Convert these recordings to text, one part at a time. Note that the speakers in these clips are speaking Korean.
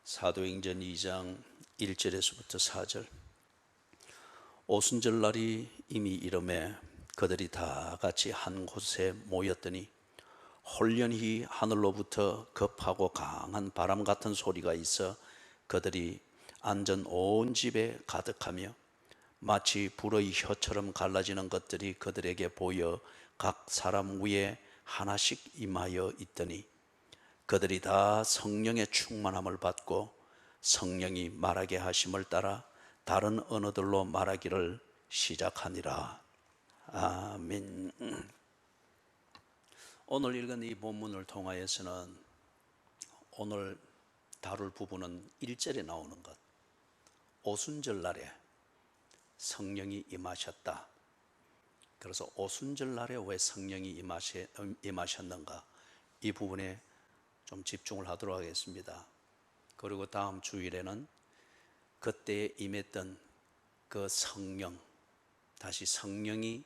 사도행전 2장 1절에서부터 4절. 오순절날이 이미 이름에 그들이 다 같이 한 곳에 모였더니 홀연히 하늘로부터 급하고 강한 바람 같은 소리가 있어 그들이 앉은 온 집에 가득하며 마치 불의 혀처럼 갈라지는 것들이 그들에게 보여 각 사람 위에 하나씩 임하여 있더니 그들이 다 성령의 충만함을 받고 성령이 말하게 하심을 따라 다른 언어들로 말하기를 시작하니라. 아멘. 오늘 읽은 이 본문을 통하여서는 오늘 다룰 부분은 1절에 나오는 것, 오순절 날에 성령이 임하셨다. 그래서 오순절 날에 왜 성령이 임하셨는가, 이 부분에 좀 집중을 하도록 하겠습니다. 그리고 다음 주일에는 그때 임했던 그 성령, 다시 성령이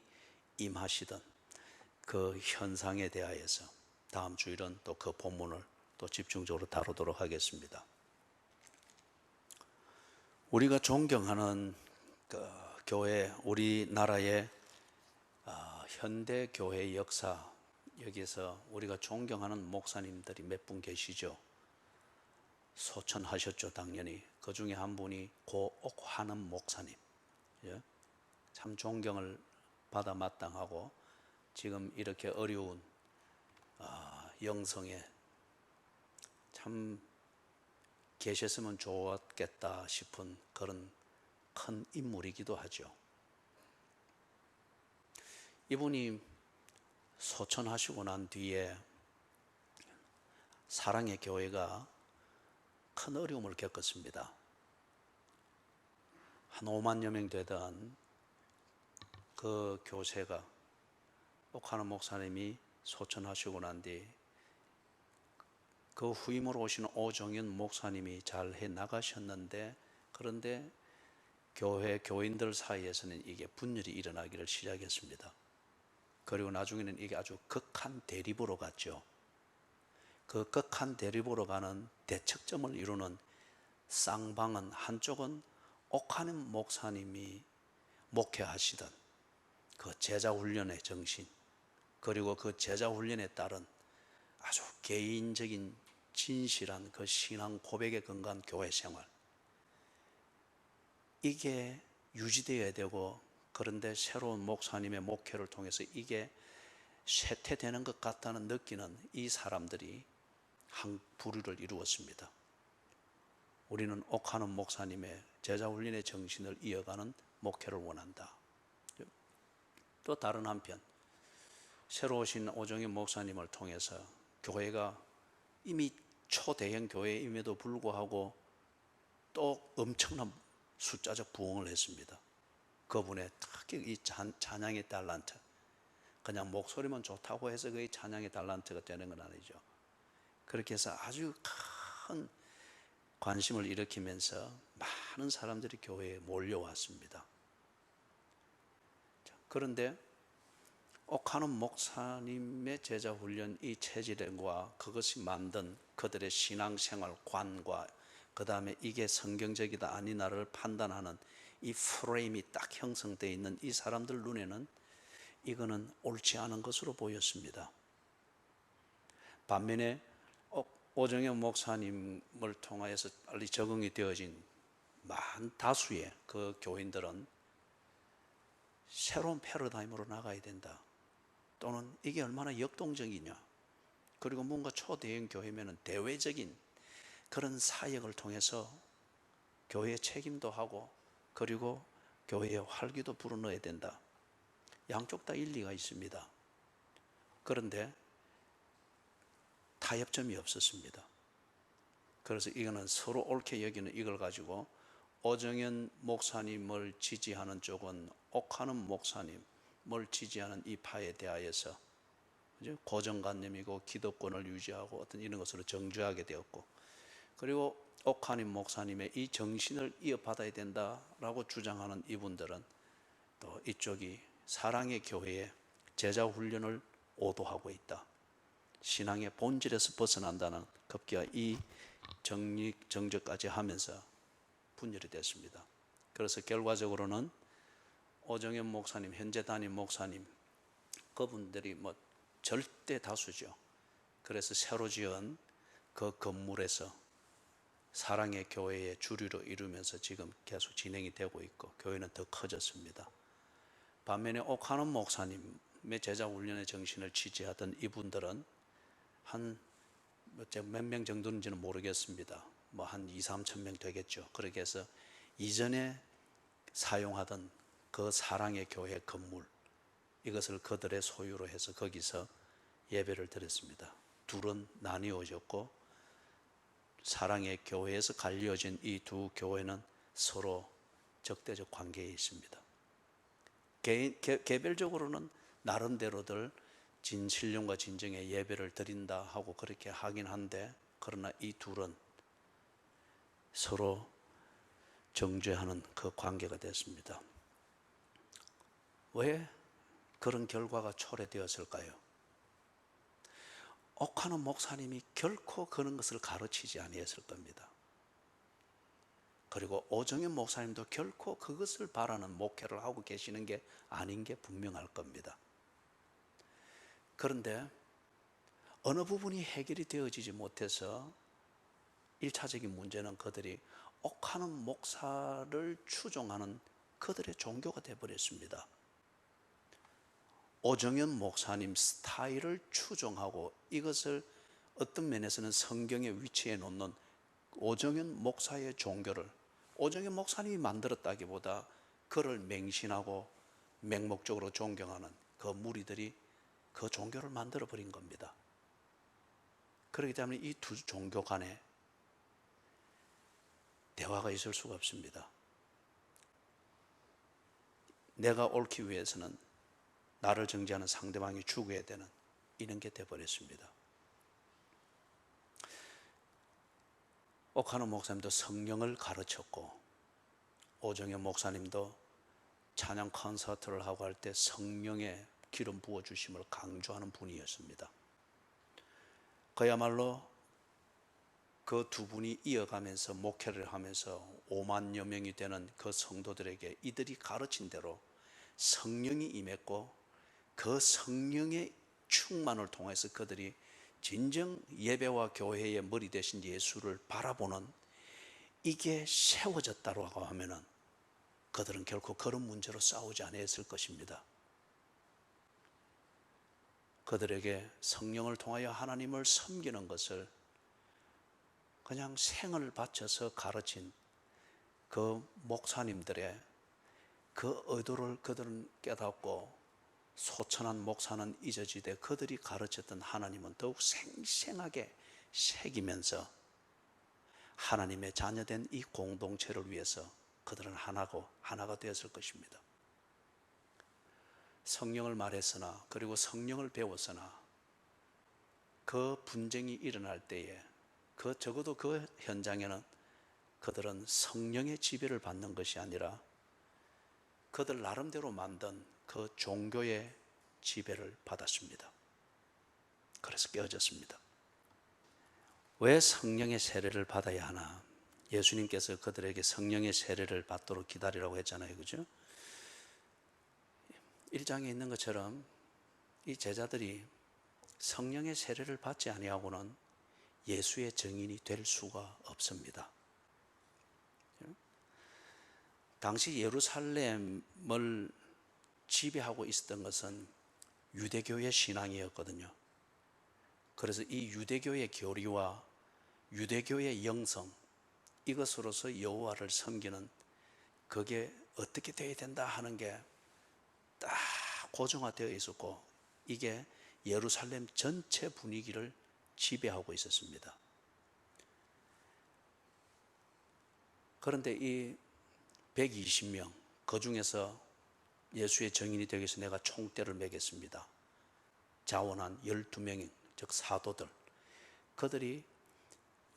임하시던 그 현상에 대하여서 다음 주일은 또 그 본문을 또 집중적으로 다루도록 하겠습니다. 우리가 존경하는 그 교회, 우리나라의 현대 교회 역사, 여기서 우리가 존경하는 목사님들이 몇 분 계시죠. 소천하셨죠, 당연히. 그 중에 한 분이 고 옥환은 목사님. 참 존경을 받아 마땅하고 지금 이렇게 어려운 영성에 참 계셨으면 좋았겠다 싶은 그런 큰 인물이기도 하죠. 이분이 소천하시고 난 뒤에 사랑의 교회가 큰 어려움을 겪었습니다. 한 5만여 명 되던 그 교세가 옥하는 목사님이 소천하시고 난 뒤 그 후임으로 오신 오정현 목사님이 잘 해 나가셨는데, 그런데 교인들 사이에서는 이게 분열이 일어나기를 시작했습니다. 그리고 나중에는 이게 아주 극한 대립으로 갔죠. 그 극한 대립으로 가는 대척점을 이루는 쌍방은, 한쪽은 옥하는 목사님이 목회하시던 그 제자훈련의 정신, 그리고 그 제자훈련에 따른 아주 개인적인 진실한 그 신앙 고백에 근거한 교회 생활, 이게 유지되어야 되고, 그런데 새로운 목사님의 목회를 통해서 이게 쇠퇴되는 것 같다는 느끼는 이 사람들이 한 부류를 이루었습니다. 우리는 옥하는 목사님의 제자훈련의 정신을 이어가는 목회를 원한다. 또 다른 한편, 새로 오신 오정현 목사님을 통해서 교회가 이미 초대형 교회임에도 불구하고 또 엄청난 숫자적 부흥을 했습니다. 그분의 특히 이 찬양의 달란트, 그냥 목소리만 좋다고 해서 그게 찬양의 달란트가 되는 건 아니죠. 그렇게 해서 아주 큰 관심을 일으키면서 많은 사람들이 교회에 몰려왔습니다. 그런데 옥하는 목사님의 제자훈련 이 체질과 그것이 만든 그들의 신앙생활관과 그 다음에 이게 성경적이다 아니나를 판단하는 이 프레임이 딱 형성되어 있는 이 사람들 눈에는 이거는 옳지 않은 것으로 보였습니다. 반면에 오정현 목사님을 통하여서 빨리 적응이 되어진 다수의 그 교인들은 새로운 패러다임으로 나가야 된다, 또는 이게 얼마나 역동적이냐, 그리고 뭔가 초대형 교회면은 대외적인 그런 사역을 통해서 교회의 책임도 하고 그리고 교회의 활기도 불어넣어야 된다. 양쪽 다 일리가 있습니다. 그런데 타협점이 없었습니다. 그래서 이거는 서로 옳게 여기는 이걸 가지고 오정현 목사님을 지지하는 쪽은 옥하는 목사님을 지지하는 이 파에 대하여서 고정관념이고 기득권을 유지하고 어떤 이런 것으로 정죄하게 되었고, 그리고 옥하는 목사님의 이 정신을 이어받아야 된다라고 주장하는 이분들은 또 이쪽이 사랑의 교회의 제자훈련을 오도하고 있다, 신앙의 본질에서 벗어난다는, 급기야 이 정적까지 하면서 분열이 됐습니다. 그래서 결과적으로는 오정현 목사님, 현재 담임 목사님, 그분들이 뭐 절대 다수죠. 그래서 새로 지은 그 건물에서 사랑의 교회의 주류로 이루면서 지금 계속 진행이 되고 있고 교회는 더 커졌습니다. 반면에 옥하는 목사님의 제자 훈련의 정신을 지지하던 이분들은 한 몇 명 정도인지는 모르겠습니다. 뭐 한 2, 3천 명 되겠죠. 그렇게 해서 이전에 사용하던 그 사랑의 교회 건물, 이것을 그들의 소유로 해서 거기서 예배를 드렸습니다. 둘은 나뉘어졌고 사랑의 교회에서 갈려진 이 두 교회는 서로 적대적 관계에 있습니다. 개별적으로는 나름대로들 진신령과 진정의 예배를 드린다 하고 그렇게 하긴 한데, 그러나 이 둘은 서로 정죄하는 그 관계가 됐습니다. 왜 그런 결과가 초래되었을까요? 옥하는 목사님이 결코 그런 것을 가르치지 아니했을 겁니다. 그리고 오정현 목사님도 결코 그것을 바라는 목회를 하고 계시는 게 아닌 게 분명할 겁니다. 그런데 어느 부분이 해결이 되어지지 못해서 1차적인 문제는 그들이 옥하는 목사를 추종하는 그들의 종교가 되어버렸습니다. 오정현 목사님 스타일을 추종하고 이것을 어떤 면에서는 성경에 위치해 놓는 오정현 목사의 종교를 오정현 목사님이 만들었다기보다 그를 맹신하고 맹목적으로 존경하는 그 무리들이 그 종교를 만들어 버린 겁니다. 그렇기 때문에 이 두 종교 간에 대화가 있을 수가 없습니다. 내가 옳기 위해서는 나를 정죄하는 상대방이 죽어야 되는 이런 게 되어버렸습니다. 옥하는 목사님도 성령을 가르쳤고 오정현 목사님도 찬양 콘서트를 하고 할 때 성령의 기름 부어주심을 강조하는 분이었습니다. 그야말로 그 두 분이 이어가면서 목회를 하면서 5만여 명이 되는 그 성도들에게 이들이 가르친 대로 성령이 임했고 그 성령의 충만을 통해서 그들이 진정 예배와 교회의 머리 대신 예수를 바라보는 이게 세워졌다고 하면은 그들은 결코 그런 문제로 싸우지 않았을 것입니다. 그들에게 성령을 통하여 하나님을 섬기는 것을 그냥 생을 바쳐서 가르친 그 목사님들의 그 의도를 그들은 깨닫고 소천한 목사는 잊어지되 그들이 가르쳤던 하나님은 더욱 생생하게 새기면서 하나님의 자녀된 이 공동체를 위해서 그들은 하나가 되었을 것입니다. 성령을 말했으나 그리고 성령을 배웠으나 그 분쟁이 일어날 때에 적어도 그 현장에는 그들은 성령의 지배를 받는 것이 아니라 그들 나름대로 만든 그 종교의 지배를 받았습니다. 그래서 깨어졌습니다. 왜 성령의 세례를 받아야 하나? 예수님께서 그들에게 성령의 세례를 받도록 기다리라고 했잖아요. 그죠? 1장에 있는 것처럼 이 제자들이 성령의 세례를 받지 아니하고는 예수의 증인이 될 수가 없습니다. 당시 예루살렘을 지배하고 있었던 것은 유대교의 신앙이었거든요. 그래서 이 유대교의 교리와 유대교의 영성, 이것으로서 여호와를 섬기는 그게 어떻게 되어야 된다 하는 게 딱 고정화되어 있었고 이게 예루살렘 전체 분위기를 지배하고 있었습니다. 그런데 이 120명 그 중에서 예수의 증인이 되기 위해서 내가 총대를 매겠습니다. 자원한 12명 즉 사도들, 그들이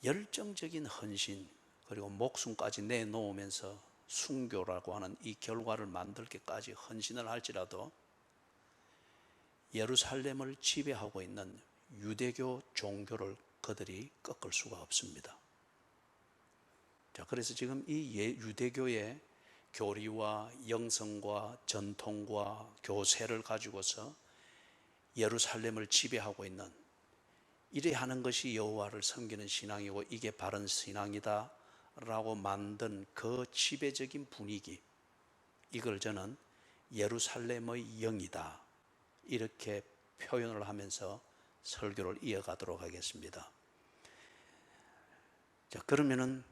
열정적인 헌신 그리고 목숨까지 내놓으면서 순교라고 하는 이 결과를 만들기까지 헌신을 할지라도 예루살렘을 지배하고 있는 유대교 종교를 그들이 꺾을 수가 없습니다. 자, 그래서 지금 이 유대교의 교리와 영성과 전통과 교세를 가지고서 예루살렘을 지배하고 있는, 이래 하는 것이 여호와를 섬기는 신앙이고 이게 바른 신앙이다 라고 만든 그 지배적인 분위기, 이걸 저는 예루살렘의 영이다 이렇게 표현을 하면서 설교를 이어가도록 하겠습니다. 자, 그러면은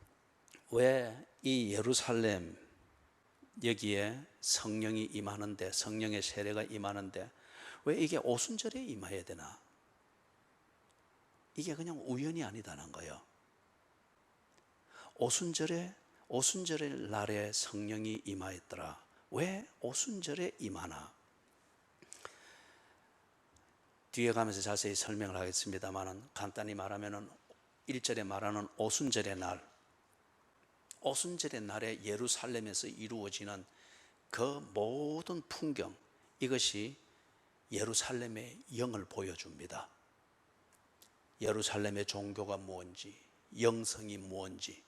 왜 이 예루살렘 여기에 성령이 임하는데, 성령의 세례가 임하는데 왜 이게 오순절에 임해야 되나? 이게 그냥 우연이 아니다는 거예요. 오순절의 날에 성령이 임하였더라. 왜 오순절에 임하나? 뒤에 가면서 자세히 설명을 하겠습니다만, 간단히 말하면 1절에 말하는 오순절의 날에 예루살렘에서 이루어지는 그 모든 풍경, 이것이 예루살렘의 영을 보여줍니다. 예루살렘의 종교가 뭔지, 영성이 뭔지,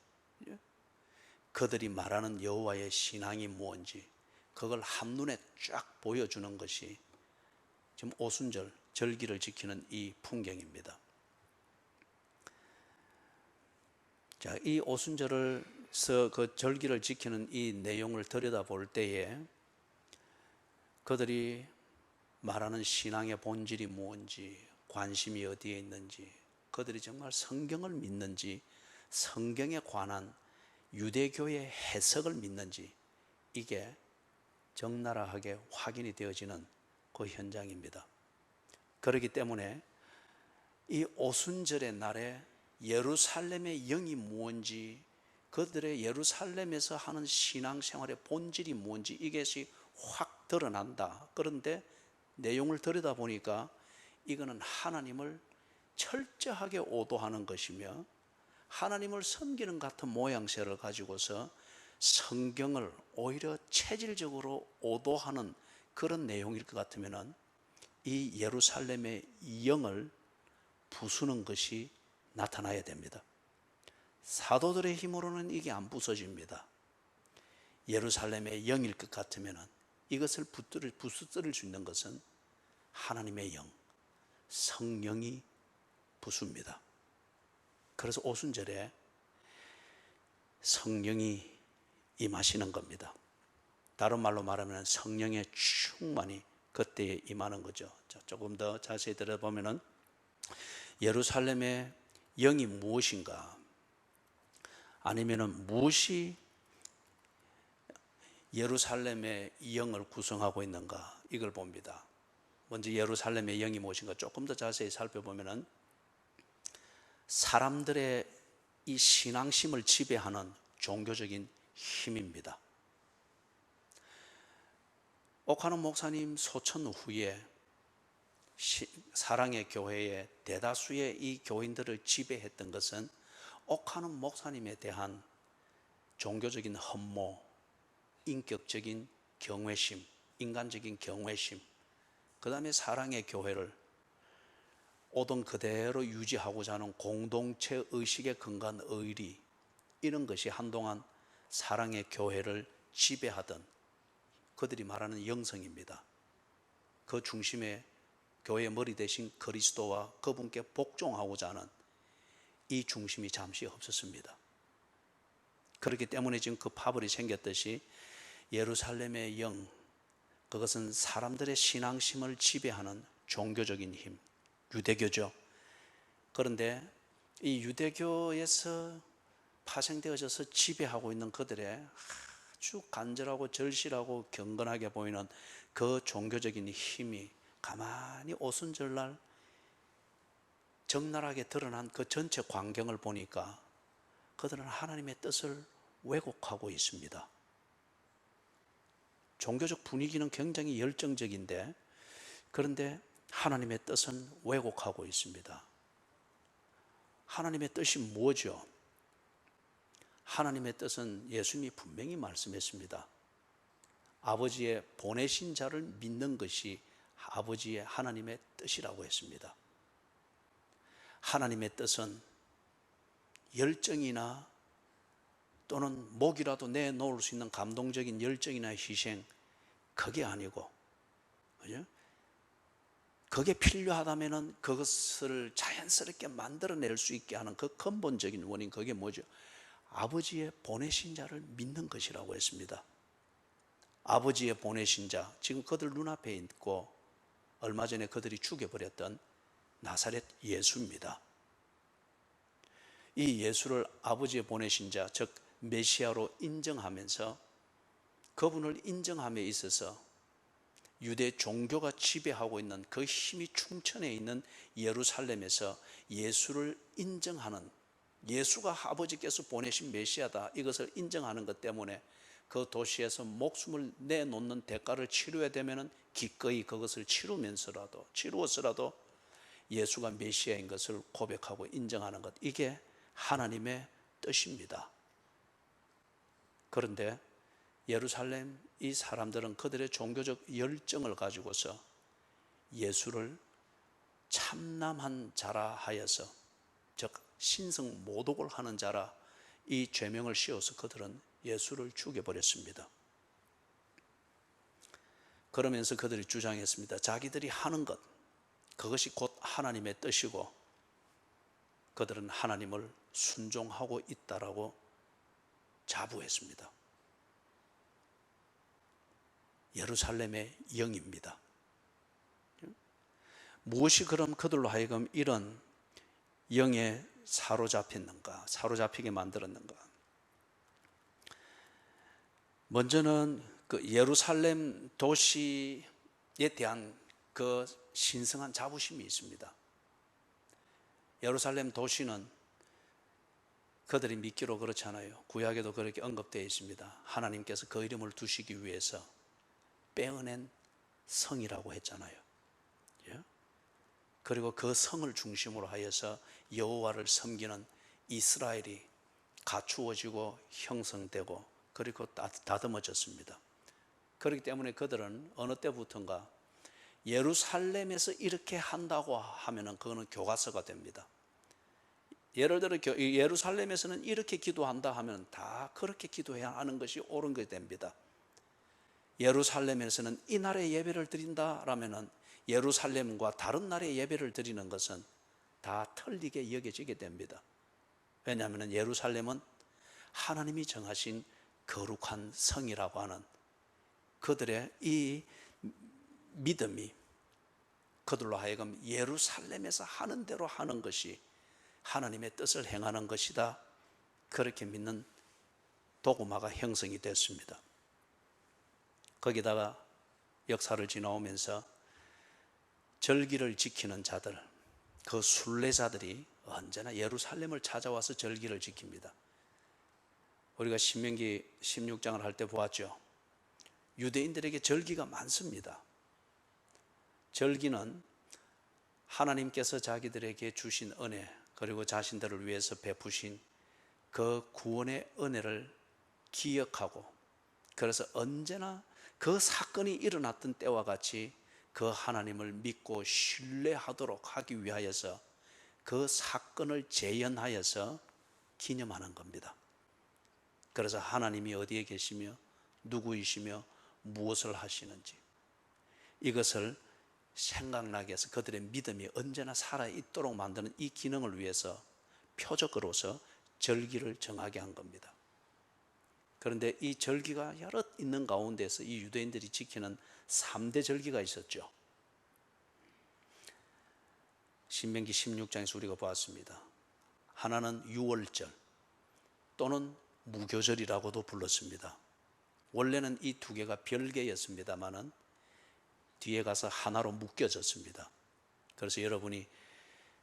그들이 말하는 여호와의 신앙이 뭔지, 그걸 한눈에 쫙 보여주는 것이 지금 오순절 절기를 지키는 이 풍경입니다. 자, 이 오순절에서 그 절기를 지키는 이 내용을 들여다볼 때에 그들이 말하는 신앙의 본질이 뭔지, 관심이 어디에 있는지, 그들이 정말 성경을 믿는지, 성경에 관한 유대교의 해석을 믿는지, 이게 적나라하게 확인이 되어지는 그 현장입니다. 그렇기 때문에 이 오순절의 날에 예루살렘의 영이 뭔지, 그들의 예루살렘에서 하는 신앙생활의 본질이 뭔지, 이것이 확 드러난다. 그런데 내용을 들여다보니까 이거는 하나님을 철저하게 오도하는 것이며, 하나님을 섬기는 같은 모양새를 가지고서 성경을 오히려 체질적으로 오도하는 그런 내용일 것 같으면 이 예루살렘의 영을 부수는 것이 나타나야 됩니다. 사도들의 힘으로는 이게 안 부서집니다. 예루살렘의 영일 것 같으면 이것을 부수뜨릴 수 있는 것은 하나님의 영, 성령이 부수입니다. 그래서 오순절에 성령이 임하시는 겁니다. 다른 말로 말하면 성령의 충만이 그때에 임하는 거죠. 자, 조금 더 자세히 들어보면은 예루살렘의 영이 무엇인가, 아니면은 무엇이 예루살렘의 영을 구성하고 있는가, 이걸 봅니다. 먼저 예루살렘의 영이 무엇인가 조금 더 자세히 살펴보면은 사람들의 이 신앙심을 지배하는 종교적인 힘입니다. 옥하는 목사님 소천 후에 사랑의 교회의 대다수의 이 교인들을 지배했던 것은 옥하는 목사님에 대한 종교적인 흠모, 인격적인 경외심, 인간적인 경외심, 그 다음에 사랑의 교회를 오던 그대로 유지하고자 하는 공동체 의식에 근거한 의리, 이런 것이 한동안 사랑의 교회를 지배하던 그들이 말하는 영성입니다. 그 중심에 교회의 머리 대신 그리스도와 그분께 복종하고자 하는 이 중심이 잠시 없었습니다. 그렇기 때문에 지금 그 파벌이 생겼듯이 예루살렘의 영, 그것은 사람들의 신앙심을 지배하는 종교적인 힘, 유대교죠. 그런데 이 유대교에서 파생되어져서 지배하고 있는 그들의 아주 간절하고 절실하고 경건하게 보이는 그 종교적인 힘이 가만히 오순절날 적나라하게 드러난 그 전체 광경을 보니까 그들은 하나님의 뜻을 왜곡하고 있습니다. 종교적 분위기는 굉장히 열정적인데, 그런데 하나님의 뜻은 왜곡하고 있습니다. 하나님의 뜻이 뭐죠? 하나님의 뜻은 예수님이 분명히 말씀했습니다. 아버지의 보내신 자를 믿는 것이 아버지의 하나님의 뜻이라고 했습니다. 하나님의 뜻은 열정이나 또는 목이라도 내놓을 수 있는 감동적인 열정이나 희생, 그게 아니고, 그죠? 그게 필요하다면은 그것을 자연스럽게 만들어낼 수 있게 하는 그 근본적인 원인, 그게 뭐죠? 아버지의 보내신 자를 믿는 것이라고 했습니다. 아버지의 보내신 자, 지금 그들 눈앞에 있고 얼마 전에 그들이 죽여버렸던 나사렛 예수입니다. 이 예수를 아버지의 보내신 자, 즉 메시아로 인정하면서 그분을 인정함에 있어서 유대 종교가 지배하고 있는 그 힘이 충천해 있는 예루살렘에서 예수를 인정하는, 예수가 아버지께서 보내신 메시아다, 이것을 인정하는 것 때문에 그 도시에서 목숨을 내놓는 대가를 치러야 되면 기꺼이 그것을 치루어서라도 예수가 메시아인 것을 고백하고 인정하는 것, 이게 하나님의 뜻입니다. 그런데 예루살렘 이 사람들은 그들의 종교적 열정을 가지고서 예수를 참남한 자라 하여서, 즉 신성 모독을 하는 자라, 이 죄명을 씌워서 그들은 예수를 죽여버렸습니다. 그러면서 그들이 주장했습니다. 자기들이 하는 것, 그것이 곧 하나님의 뜻이고 그들은 하나님을 순종하고 있다라고 자부했습니다. 예루살렘의 영입니다. 무엇이 그럼 그들로 하여금 이런 영에 사로잡히게 만들었는가? 먼저는 그 예루살렘 도시에 대한 그 신성한 자부심이 있습니다. 예루살렘 도시는 그들이 믿기로 그렇잖아요. 구약에도 그렇게 언급되어 있습니다. 하나님께서 그 이름을 두시기 위해서 빼어낸 성이라고 했잖아요. 그리고 그 성을 중심으로 하여서 여호와를 섬기는 이스라엘이 갖추어지고 형성되고 그리고 다듬어졌습니다. 그렇기 때문에 그들은 어느 때부터인가 예루살렘에서 이렇게 한다고 하면은 그거는 교과서가 됩니다. 예를 들어 예루살렘에서는 이렇게 기도한다 하면 다 그렇게 기도해야 하는 것이 옳은 것이 됩니다. 예루살렘에서는 이 날에 예배를 드린다라면은 예루살렘과 다른 날에 예배를 드리는 것은 다 틀리게 여겨지게 됩니다. 왜냐하면 예루살렘은 하나님이 정하신 거룩한 성이라고 하는 그들의 이 믿음이 그들로 하여금 예루살렘에서 하는 대로 하는 것이 하나님의 뜻을 행하는 것이다, 그렇게 믿는 도구마가 형성이 됐습니다. 거기다가 역사를 지나오면서 절기를 지키는 자들, 그 순례자들이 언제나 예루살렘을 찾아와서 절기를 지킵니다. 우리가 신명기 16장을 할 때 보았죠. 유대인들에게 절기가 많습니다. 절기는 하나님께서 자기들에게 주신 은혜, 그리고 자신들을 위해서 베푸신 그 구원의 은혜를 기억하고, 그래서 언제나 그 사건이 일어났던 때와 같이 그 하나님을 믿고 신뢰하도록 하기 위하여서 그 사건을 재현하여서 기념하는 겁니다. 그래서 하나님이 어디에 계시며 누구이시며 무엇을 하시는지 이것을 생각나게 해서 그들의 믿음이 언제나 살아있도록 만드는 이 기능을 위해서 표적으로서 절기를 정하게 한 겁니다. 그런데 이 절기가 여러 있는 가운데서 이 유대인들이 지키는 3대 절기가 있었죠. 신명기 16장에서 우리가 보았습니다. 하나는 유월절 또는 무교절이라고도 불렀습니다. 원래는 이 두 개가 별개였습니다마는 뒤에 가서 하나로 묶여졌습니다. 그래서 여러분이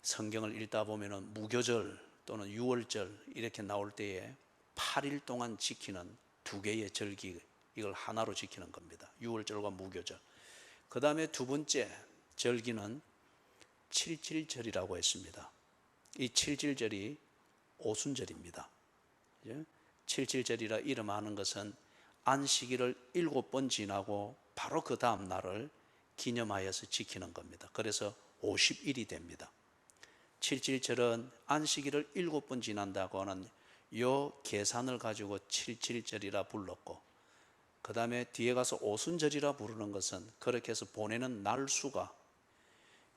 성경을 읽다 보면은 무교절 또는 유월절 이렇게 나올 때에 8일 동안 지키는 두 개의 절기, 이걸 하나로 지키는 겁니다. 유월절과 무교절. 그 다음에 두 번째 절기는 칠칠절이라고 했습니다. 이 칠칠절이 오순절입니다. 칠칠절이라 이름하는 것은 안식일을 7번 지나고 바로 그 다음 날을 기념하여서 지키는 겁니다. 그래서 50일이 됩니다. 칠칠절은 안식일을 7번 지난다고 하는 요 계산을 가지고 77절이라 불렀고, 그 다음에 뒤에 가서 오순절이라 부르는 것은 그렇게 해서 보내는 날수가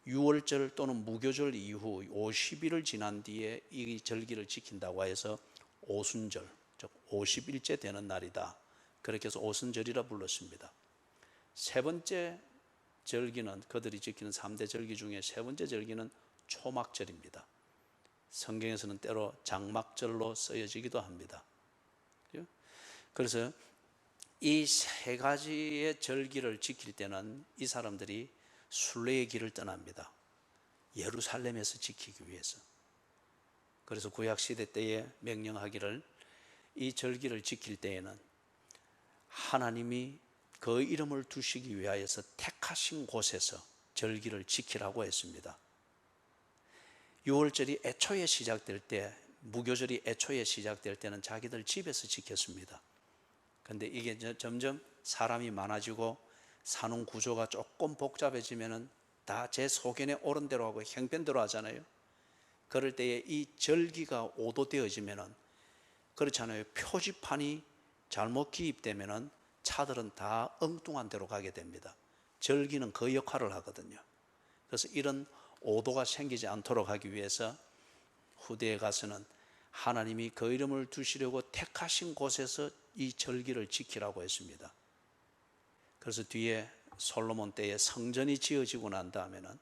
6월절 또는 무교절 이후 50일을 지난 뒤에 이 절기를 지킨다고 해서 오순절, 즉 50일째 되는 날이다. 그렇게 해서 오순절이라 불렀습니다. 세 번째 절기는, 그들이 지키는 3대 절기 중에 세 번째 절기는 초막절입니다. 성경에서는 때로 장막절로 쓰여지기도 합니다. 그래서 이 세 가지의 절기를 지킬 때는 이 사람들이 순례의 길을 떠납니다. 예루살렘에서 지키기 위해서. 그래서 구약시대 때에 명령하기를 이 절기를 지킬 때에는 하나님이 그 이름을 두시기 위하여서 택하신 곳에서 절기를 지키라고 했습니다. 6월절이 애초에 시작될 때, 무교절이 애초에 시작될 때는 자기들 집에서 지켰습니다. 그런데 이게 점점 사람이 많아지고 사는 구조가 조금 복잡해지면은 다 제 소견에 옳은 대로 하고 형편대로 하잖아요. 그럴 때에 이 절기가 오도되어지면은, 그렇잖아요. 표지판이 잘못 기입되면은 차들은 다 엉뚱한 데로 가게 됩니다. 절기는 그 역할을 하거든요. 그래서 이런 오도가 생기지 않도록 하기 위해서 후대에 가서는 하나님이 그 이름을 두시려고 택하신 곳에서 이 절기를 지키라고 했습니다. 그래서 뒤에 솔로몬 때에 성전이 지어지고 난 다음에는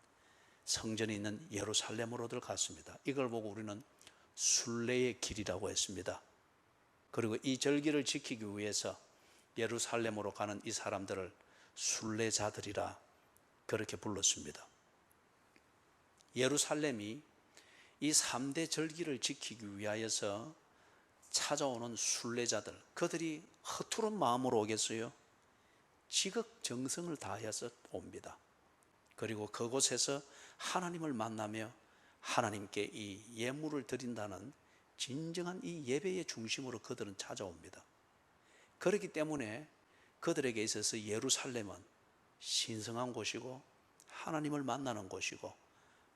성전이 있는 예루살렘으로들 갔습니다. 이걸 보고 우리는 순례의 길이라고 했습니다. 그리고 이 절기를 지키기 위해서 예루살렘으로 가는 이 사람들을 순례자들이라 그렇게 불렀습니다. 예루살렘이 이 3대 절기를 지키기 위하여서 찾아오는 순례자들, 그들이 허투른 마음으로 오겠어요? 지극정성을 다해서 옵니다. 그리고 그곳에서 하나님을 만나며 하나님께 이 예물을 드린다는 진정한 이 예배의 중심으로 그들은 찾아옵니다. 그렇기 때문에 그들에게 있어서 예루살렘은 신성한 곳이고 하나님을 만나는 곳이고,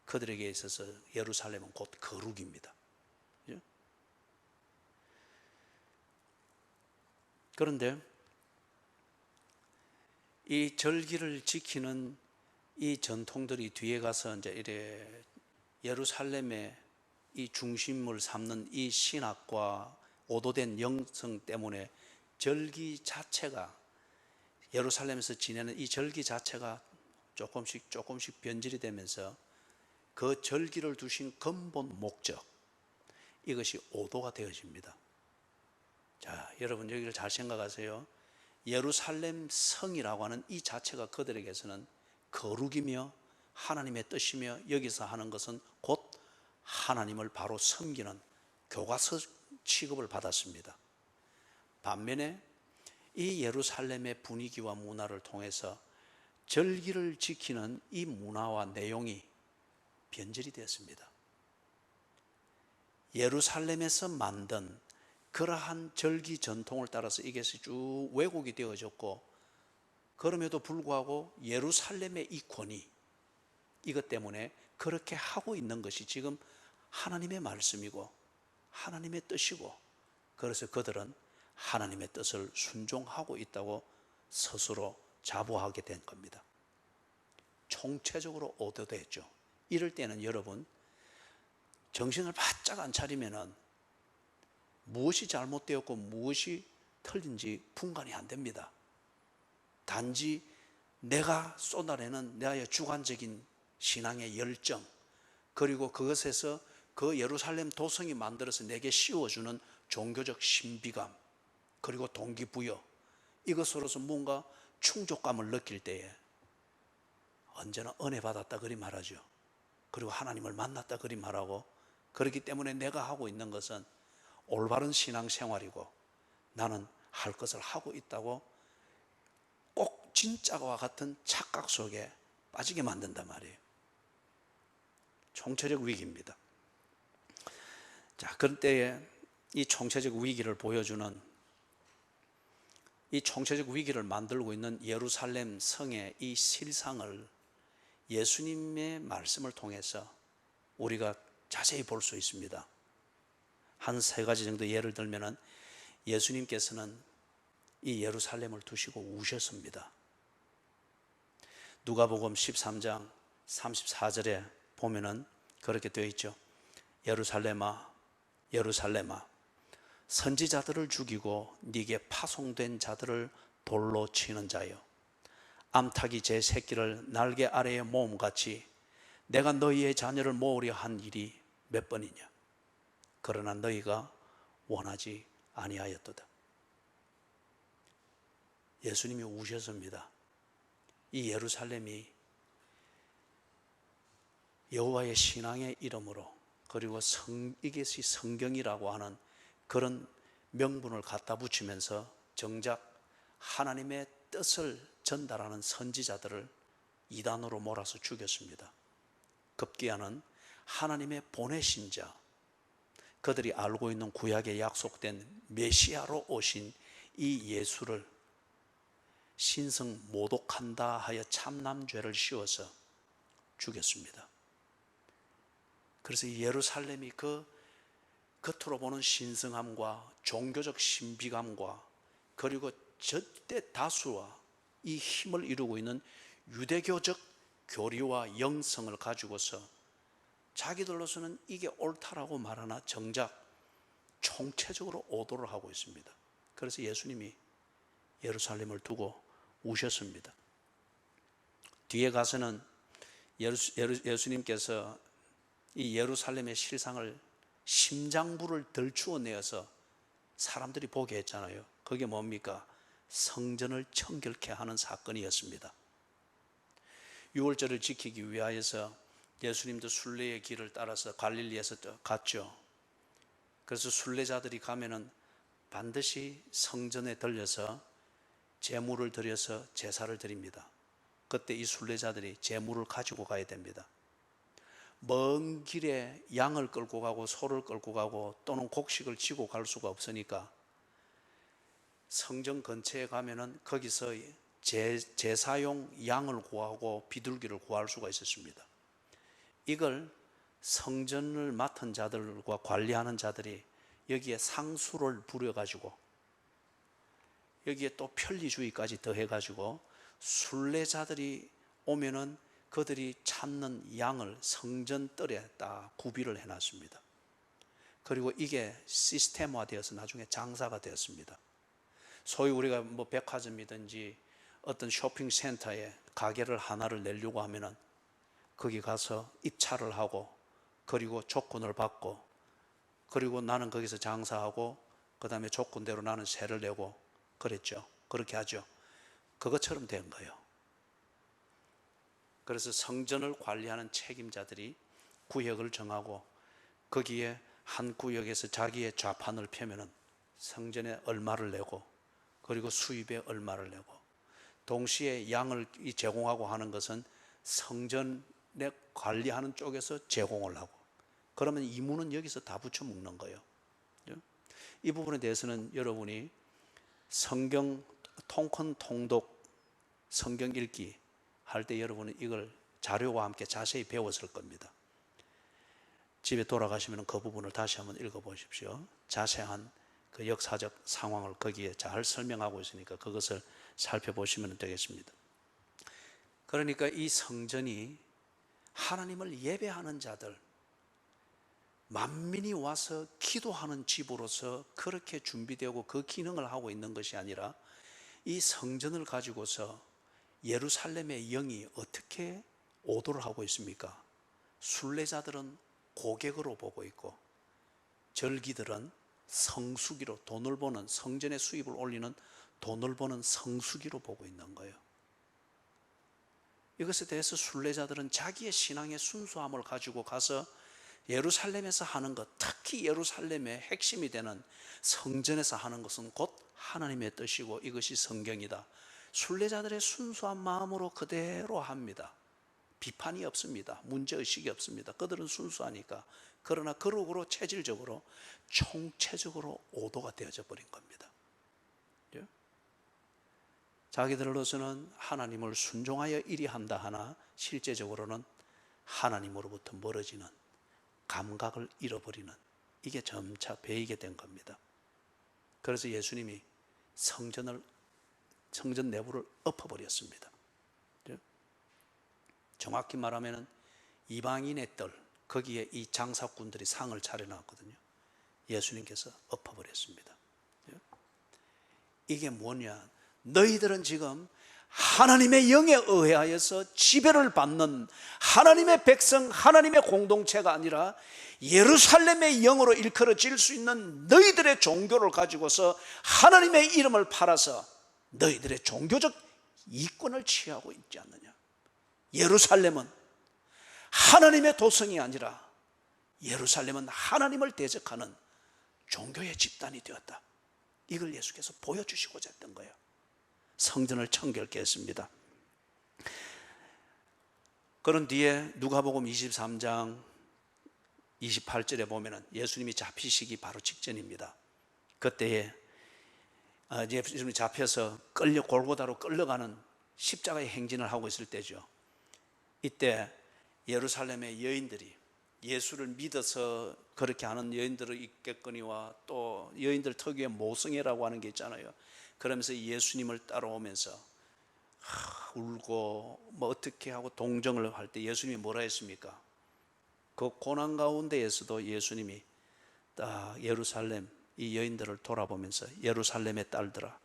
그들에게 있어서 예루살렘은 곧 거룩입니다. 그런데 이 절기를 지키는 이 전통들이 뒤에 가서 이제 이래 예루살렘의 이 중심을 삼는 이 신학과 오도된 영성 때문에 절기 자체가, 예루살렘에서 지내는 이 절기 자체가 조금씩 변질이 되면서 그 절기를 두신 근본 목적, 이것이 오도가 되어집니다. 자, 여러분 여기를 잘 생각하세요. 예루살렘 성이라고 하는 이 자체가 그들에게서는 거룩이며 하나님의 뜻이며, 여기서 하는 것은 곧 하나님을 바로 섬기는 교과서 취급을 받았습니다. 반면에 이 예루살렘의 분위기와 문화를 통해서 절기를 지키는 이 문화와 내용이 변질이 되었습니다. 예루살렘에서 만든 그러한 절기 전통을 따라서 이것이 쭉 왜곡이 되어졌고, 그럼에도 불구하고 예루살렘의 이 권위, 이것 때문에 그렇게 하고 있는 것이 지금 하나님의 말씀이고 하나님의 뜻이고, 그래서 그들은 하나님의 뜻을 순종하고 있다고 스스로 자부하게 된 겁니다. 총체적으로 오도됐죠. 이럴 때는 여러분, 정신을 바짝 안 차리면은 무엇이 잘못되었고 무엇이 틀린지 분간이 안 됩니다. 단지 내가 쏟아내는 나의 주관적인 신앙의 열정, 그리고 그것에서 그 예루살렘 도성이 만들어서 내게 씌워주는 종교적 신비감, 그리고 동기부여, 이것으로서 뭔가 충족감을 느낄 때에 언제나 은혜 받았다 그리 말하죠. 그리고 하나님을 만났다 그리 말하고, 그렇기 때문에 내가 하고 있는 것은 올바른 신앙생활이고 나는 할 것을 하고 있다고 꼭 진짜와 같은 착각 속에 빠지게 만든단 말이에요. 총체적 위기입니다. 자, 그럴 때에 이 총체적 위기를 보여주는, 이 총체적 위기를 만들고 있는 예루살렘 성의 이 실상을 예수님의 말씀을 통해서 우리가 자세히 볼 수 있습니다. 한 세 가지 정도 예를 들면은 예수님께서는 이 예루살렘을 두시고 우셨습니다. 누가복음 13장 34절에 보면은 그렇게 되어 있죠. 예루살렘아 예루살렘아 선지자들을 죽이고 네게 파송된 자들을 돌로 치는 자여, 암탉이 제 새끼를 날개 아래에 모음같이 내가 너희의 자녀를 모으려 한 일이 몇 번이냐. 그러나 너희가 원하지 아니하였도다. 예수님이 우셨습니다. 이 예루살렘이 여호와의 신앙의 이름으로, 그리고 이것이 성경이라고 하는 그런 명분을 갖다 붙이면서 정작 하나님의 뜻을 전달하는 선지자들을 이단으로 몰아서 죽였습니다. 급기야는 하나님의 보내신 자, 그들이 알고 있는 구약에 약속된 메시아로 오신 이 예수를 신성 모독한다 하여 참남죄를 씌워서 죽였습니다. 그래서 이 예루살렘이 그 겉으로 보는 신성함과 종교적 신비감과 그리고 절대 다수와 이 힘을 이루고 있는 유대교적 교리와 영성을 가지고서 자기들로서는 이게 옳다라고 말하나 정작 총체적으로 오도를 하고 있습니다. 그래서 예수님이 예루살렘을 두고 우셨습니다. 뒤에 가서는 예수님께서 이 예루살렘의 실상을 심장부를 덜추어내어서 사람들이 보게 했잖아요. 그게 뭡니까? 성전을 청결케 하는 사건이었습니다. 유월절을 지키기 위하여서 예수님도 순례의 길을 따라서 갈릴리에서 갔죠. 그래서 순례자들이 가면은 반드시 성전에 들려서 제물을 드려서 제사를 드립니다. 그때 이 순례자들이 제물을 가지고 가야 됩니다. 먼 길에 양을 끌고 가고 소를 끌고 가고 또는 곡식을 지고 갈 수가 없으니까 성전 근처에 가면은 거기서 제사용 양을 구하고 비둘기를 구할 수가 있었습니다. 이걸 성전을 맡은 자들과 관리하는 자들이 여기에 상수를 부려가지고 여기에 또 편리주의까지 더해가지고 순례자들이 오면은 그들이 찾는 양을 성전 뜰에 딱 구비를 해놨습니다. 그리고 이게 시스템화되어서 나중에 장사가 되었습니다. 소위 우리가 뭐 백화점이든지 어떤 쇼핑센터에 가게를 하나를 내려고 하면은 거기 가서 입찰을 하고 그리고 조건을 받고 그리고 나는 거기서 장사하고 그 다음에 조건대로 나는 세를 내고 그랬죠. 그렇게 하죠. 그것처럼 된 거예요. 그래서 성전을 관리하는 책임자들이 구역을 정하고 거기에 한 구역에서 자기의 좌판을 펴면은 성전에 얼마를 내고 그리고 수입에 얼마를 내고, 동시에 양을 제공하고 하는 것은 성전에 관리하는 쪽에서 제공을 하고, 그러면 이문은 여기서 다 붙여 묶는 거예요. 이 부분에 대해서는 여러분이 성경 통큰 통독 성경 읽기 할 때 여러분은 이걸 자료와 함께 자세히 배웠을 겁니다. 집에 돌아가시면 그 부분을 다시 한번 읽어보십시오. 자세한 그 역사적 상황을 거기에 잘 설명하고 있으니까 그것을 살펴보시면 되겠습니다. 그러니까 이 성전이 하나님을 예배하는 자들, 만민이 와서 기도하는 집으로서 그렇게 준비되고 그 기능을 하고 있는 것이 아니라 이 성전을 가지고서 예루살렘의 영이 어떻게 오도를 하고 있습니까? 순례자들은 고객으로 보고 있고 절기들은 성수기로, 돈을 버는, 성전의 수입을 올리는 돈을 버는 성수기로 보고 있는 거예요. 이것에 대해서 순례자들은 자기의 신앙의 순수함을 가지고 가서 예루살렘에서 하는 것, 특히 예루살렘의 핵심이 되는 성전에서 하는 것은 곧 하나님의 뜻이고 이것이 성경이다. 순례자들의 순수한 마음으로 그대로 합니다. 비판이 없습니다. 문제의식이 없습니다. 그들은 순수하니까. 그러나 그러므로 체질적으로 총체적으로 오도가 되어져 버린 겁니다. 자기들로서는 하나님을 순종하여 일이 한다 하나 실제적으로는 하나님으로부터 멀어지는, 감각을 잃어버리는 이게 점차 배이게 된 겁니다. 그래서 예수님이 성전 내부를 엎어버렸습니다. 정확히 말하면 이방인의 뜰, 거기에 이 장사꾼들이 상을 차려놨거든요. 예수님께서 엎어버렸습니다. 이게 뭐냐? 너희들은 지금 하나님의 영에 의하여서 지배를 받는 하나님의 백성, 하나님의 공동체가 아니라 예루살렘의 영으로 일컬어질 수 있는 너희들의 종교를 가지고서 하나님의 이름을 팔아서 너희들의 종교적 이권을 취하고 있지 않느냐. 예루살렘은 하나님의 도성이 아니라 예루살렘은 하나님을 대적하는 종교의 집단이 되었다. 이걸 예수께서 보여주시고자 했던 거예요. 성전을 청결케 했습니다. 그런 뒤에 누가복음 23장 28절에 보면은 예수님이 잡히시기 바로 직전입니다. 그때에 예수님이 잡혀서 골고다로 끌려가는 십자가의 행진을 하고 있을 때죠. 이때 예루살렘의 여인들이 예수를 믿어서 그렇게 하는 여인들이 있겠거니와 또 여인들 특유의 모성애라고 하는 게 있잖아요. 그러면서 예수님을 따라오면서 울고 뭐 어떻게 하고 동정을 할 때 예수님이 뭐라 했습니까? 그 고난 가운데에서도 예수님이 딱 예루살렘 이 여인들을 돌아보면서 예루살렘의 딸들아,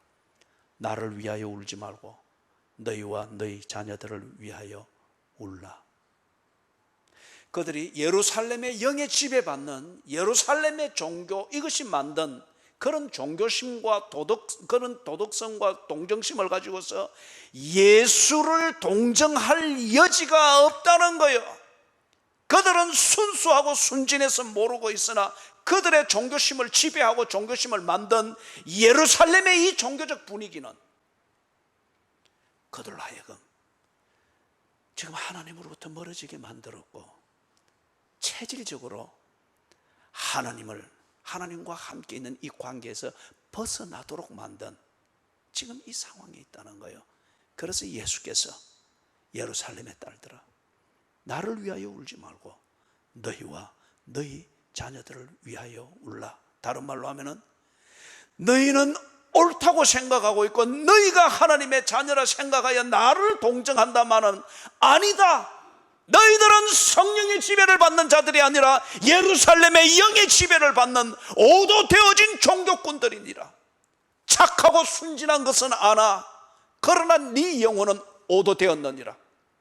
나를 위하여 울지 말고 너희와 너희 자녀들을 위하여 울라. 그들이 예루살렘의 영에 지배받는 예루살렘의 종교, 이것이 만든 그런 종교심과 그런 도덕성과 동정심을 가지고서 예수를 동정할 여지가 없다는 거예요. 그들은 순수하고 순진해서 모르고 있으나 그들의 종교심을 지배하고 종교심을 만든 예루살렘의 이 종교적 분위기는 그들로 하여금 지금 하나님으로부터 멀어지게 만들었고, 체질적으로 하나님과 함께 있는 이 관계에서 벗어나도록 만든 지금 이 상황에 있다는 거예요. 그래서 예수께서 예루살렘의 딸들아, 나를 위하여 울지 말고 너희와 너희 자녀들을 위하여 울라. 다른 말로 하면은 너희는 옳다고 생각하고 있고 너희가 하나님의 자녀라 생각하여 나를 동정한다마는 아니다. 너희들은 성령의 지배를 받는 자들이 아니라 예루살렘의 영의 지배를 받는 오도 되어진 종교꾼들이니라. 착하고 순진한 것은 아나 그러나 네 영혼은 오도 되었느니라.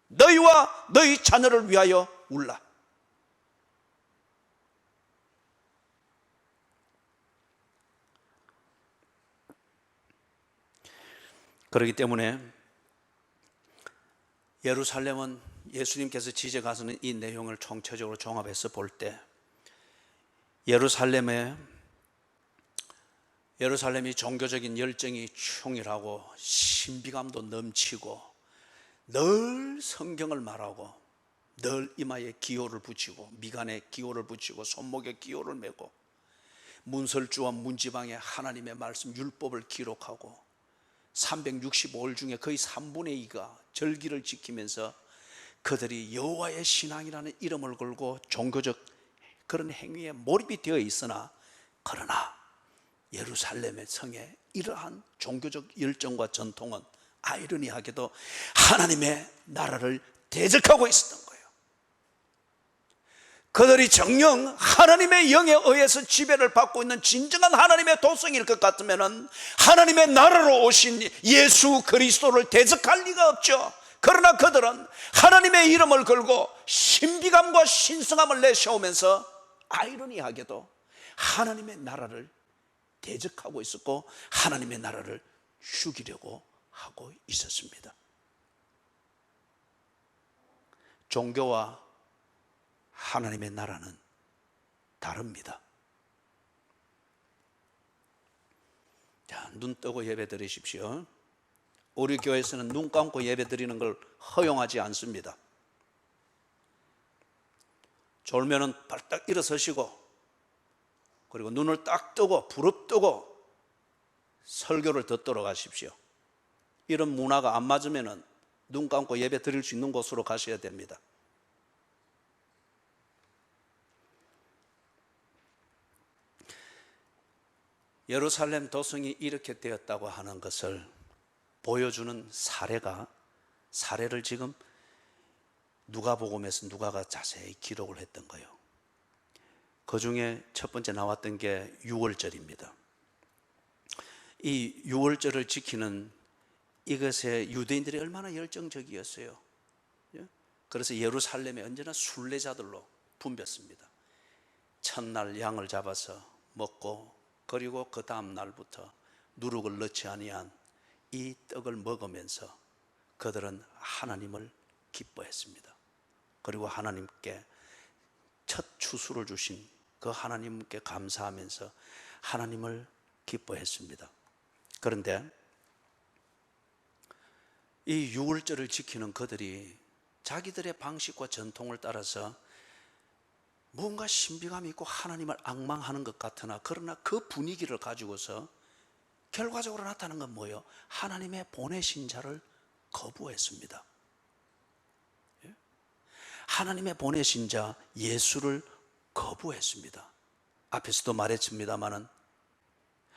너희와 너희 자녀를 위하여 울라. 그렇기 때문에 예루살렘은 예수님께서 지제 가서는 이 내용을 총체적으로 종합해서 볼 때 예루살렘이 종교적인 열정이 충실하고 신비감도 넘치고 늘 성경을 말하고 늘 이마에 기호를 붙이고 미간에 기호를 붙이고 손목에 기호를 메고 문설주와 문지방에 하나님의 말씀 율법을 기록하고 365일 중에 거의 3분의 2가 절기를 지키면서 그들이 여호와의 신앙이라는 이름을 걸고 종교적 그런 행위에 몰입이 되어 있으나, 그러나 예루살렘의 성에 이러한 종교적 열정과 전통은 아이러니하게도 하나님의 나라를 대적하고 있었던 거예요. 그들이 정녕 하나님의 영에 의해서 지배를 받고 있는 진정한 하나님의 도성일 것 같으면 하나님의 나라로 오신 예수 그리스도를 대적할 리가 없죠. 그러나 그들은 하나님의 이름을 걸고 신비감과 신성함을 내세우면서 아이러니하게도 하나님의 나라를 대적하고 있었고 하나님의 나라를 죽이려고 하고 있었습니다. 종교와 하나님의 나라는 다릅니다. 자, 눈 뜨고 예배 드리십시오. 우리 교회에서는 눈 감고 예배 드리는 걸 허용하지 않습니다. 졸면은 발딱 일어서시고 그리고 눈을 딱 뜨고 부릅뜨고 설교를 듣도록 하십시오. 이런 문화가 안 맞으면은 눈 감고 예배 드릴 수 있는 곳으로 가셔야 됩니다. 예루살렘 도성이 이렇게 되었다고 하는 것을 보여주는 사례를 지금 누가복음에서 누가가 자세히 기록을 했던 거예요. 그 중에 첫 번째 나왔던 게 유월절입니다. 이 유월절을 지키는 이것에 유대인들이 얼마나 열정적이었어요. 그래서 예루살렘에 언제나 순례자들로 붐볐습니다. 첫날 양을 잡아서 먹고, 그리고 그 다음 날부터 누룩을 넣지 아니한 이 떡을 먹으면서 그들은 하나님을 기뻐했습니다. 그리고 하나님께 첫 추수를 주신 그 하나님께 감사하면서 하나님을 기뻐했습니다. 그런데 이 유월절을 지키는 그들이 자기들의 방식과 전통을 따라서 뭔가 신비감이 있고 하나님을 앙망하는 것 같으나, 그러나 그 분위기를 가지고서 결과적으로 나타난 건 뭐예요? 하나님의 보내신 자를 거부했습니다. 하나님의 보내신 자 예수를 거부했습니다. 앞에서도 말했습니다마는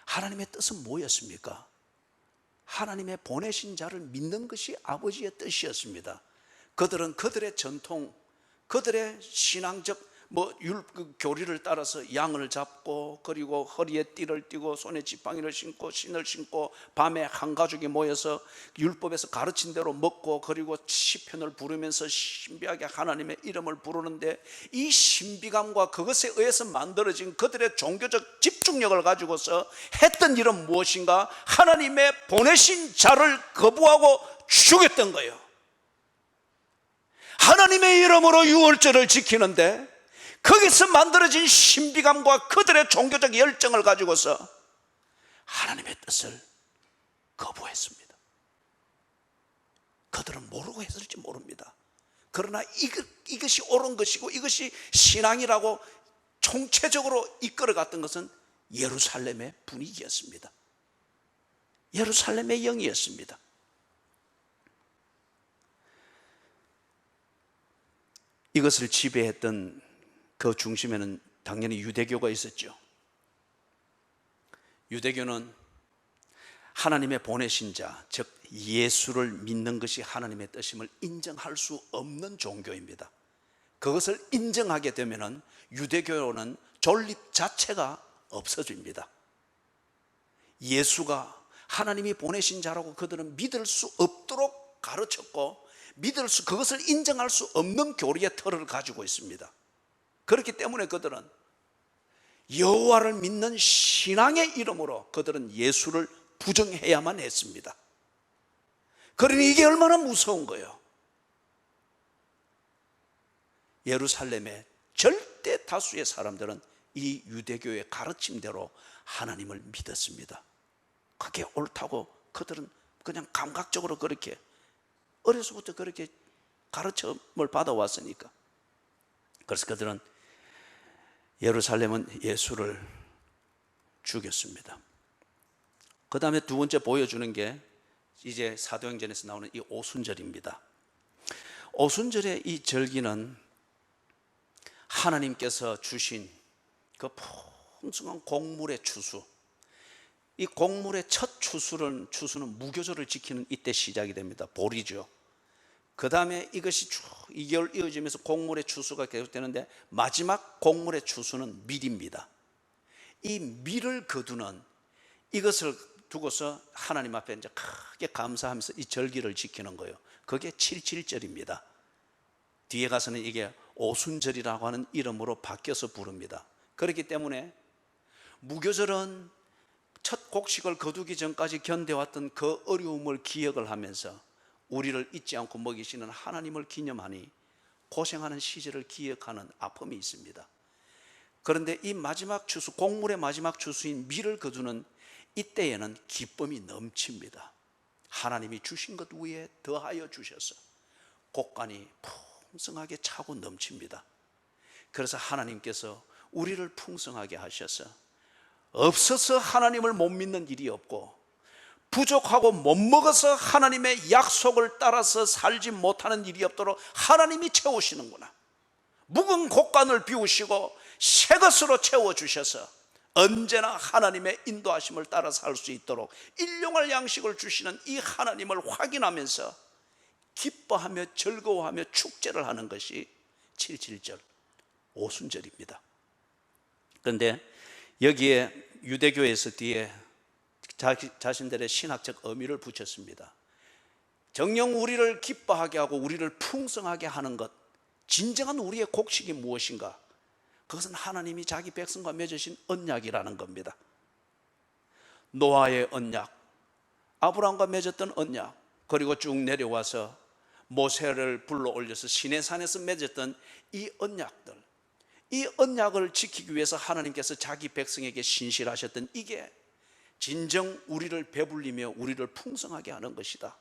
하나님의 뜻은 뭐였습니까? 하나님의 보내신 자를 믿는 것이 아버지의 뜻이었습니다. 그들은 그들의 전통, 그들의 신앙적 교리를 따라서 양을 잡고, 그리고 허리에 띠를 띠고 손에 지팡이를 신고 신을 신고 밤에 한 가족이 모여서 율법에서 가르친 대로 먹고, 그리고 시편을 부르면서 신비하게 하나님의 이름을 부르는데, 이 신비감과 그것에 의해서 만들어진 그들의 종교적 집중력을 가지고서 했던 일은 무엇인가? 하나님의 보내신 자를 거부하고 죽였던 거예요. 하나님의 이름으로 유월절을 지키는데 거기서 만들어진 신비감과 그들의 종교적 열정을 가지고서 하나님의 뜻을 거부했습니다. 그들은 모르고 했을지 모릅니다. 그러나 이것이 옳은 것이고 이것이 신앙이라고 총체적으로 이끌어갔던 것은 예루살렘의 분위기였습니다. 예루살렘의 영이었습니다. 이것을 지배했던 그 중심에는 당연히 유대교가 있었죠. 유대교는 하나님의 보내신 자, 즉 예수를 믿는 것이 하나님의 뜻임을 인정할 수 없는 종교입니다. 그것을 인정하게 되면 유대교는 존립 자체가 없어집니다. 예수가 하나님이 보내신 자라고 그들은 믿을 수 없도록 가르쳤고, 그것을 인정할 수 없는 교리의 틀을 가지고 있습니다. 그렇기 때문에 그들은 여호와를 믿는 신앙의 이름으로 그들은 예수를 부정해야만 했습니다. 그러니 이게 얼마나 무서운 거예요. 예루살렘의 절대 다수의 사람들은 이 유대교의 가르침대로 하나님을 믿었습니다. 그게 옳다고 그들은 그냥 감각적으로 그렇게 어려서부터 그렇게 가르침을 받아왔으니까. 그래서 그들은 예루살렘은 예수를 죽였습니다. 그 다음에 두 번째 보여주는 게 이제 사도행전에서 나오는 이 오순절입니다. 오순절의 이 절기는 하나님께서 주신 그 풍성한 곡물의 추수, 이 곡물의 첫 추수는 무교절을 지키는 이때 시작이 됩니다. 보리죠. 그 다음에 이것이 쭉 2개월 이어지면서 곡물의 추수가 계속되는데, 마지막 곡물의 추수는 밀입니다. 이 밀을 거두는 이것을 두고서 하나님 앞에 이제 크게 감사하면서 이 절기를 지키는 거예요. 그게 77절입니다. 뒤에 가서는 이게 오순절이라고 하는 이름으로 바뀌어서 부릅니다. 그렇기 때문에 무교절은 첫 곡식을 거두기 전까지 견뎌왔던 그 어려움을 기억을 하면서 우리를 잊지 않고 먹이시는 하나님을 기념하니 고생하는 시절을 기억하는 아픔이 있습니다. 그런데 이 마지막 추수, 곡물의 마지막 추수인 밀을 거두는 이때에는 기쁨이 넘칩니다. 하나님이 주신 것 위에 더하여 주셔서 곡간이 풍성하게 차고 넘칩니다. 그래서 하나님께서 우리를 풍성하게 하셔서 없어서 하나님을 못 믿는 일이 없고, 부족하고 못 먹어서 하나님의 약속을 따라서 살지 못하는 일이 없도록 하나님이 채우시는구나. 묵은 곡간을 비우시고 새 것으로 채워주셔서 언제나 하나님의 인도하심을 따라 살 수 있도록 일용할 양식을 주시는 이 하나님을 확인하면서 기뻐하며 즐거워하며 축제를 하는 것이 77절 오순절입니다. 그런데 여기에 유대교에서 뒤에 자신들의 신학적 의미를 붙였습니다. 정녕 우리를 기뻐하게 하고 우리를 풍성하게 하는 것, 진정한 우리의 곡식이 무엇인가? 그것은 하나님이 자기 백성과 맺으신 언약이라는 겁니다. 노아의 언약, 아브라함과 맺었던 언약, 그리고 쭉 내려와서 모세를 불러올려서 시내산에서 맺었던 이 언약들, 이 언약을 지키기 위해서 하나님께서 자기 백성에게 신실하셨던 이게 진정 우리를 배불리며 우리를 풍성하게 하는 것이다.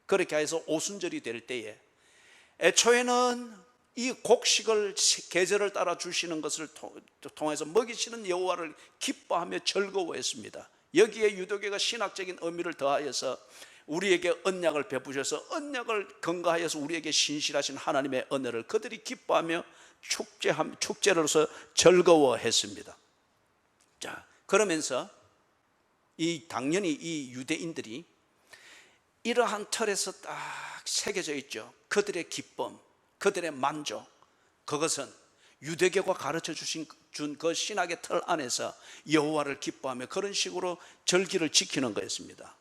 그렇게 해서 오순절이 될 때에 애초에는 이 곡식을 계절을 따라 주시는 것을 통해서 먹이시는 여호와를 기뻐하며 즐거워했습니다. 여기에 유대교가 신학적인 의미를 더하여서 우리에게 언약을 베푸셔서 언약을 근거하여서 우리에게 신실하신 하나님의 은혜를 그들이 기뻐하며 축제로서 즐거워했습니다. 자, 그러면서 당연히 이 유대인들이 이러한 틀에서 딱 새겨져 있죠. 그들의 기쁨, 그들의 만족, 그것은 유대교가 가르쳐 준 그 신학의 틀 안에서 여호와를 기뻐하며 그런 식으로 절기를 지키는 거였습니다.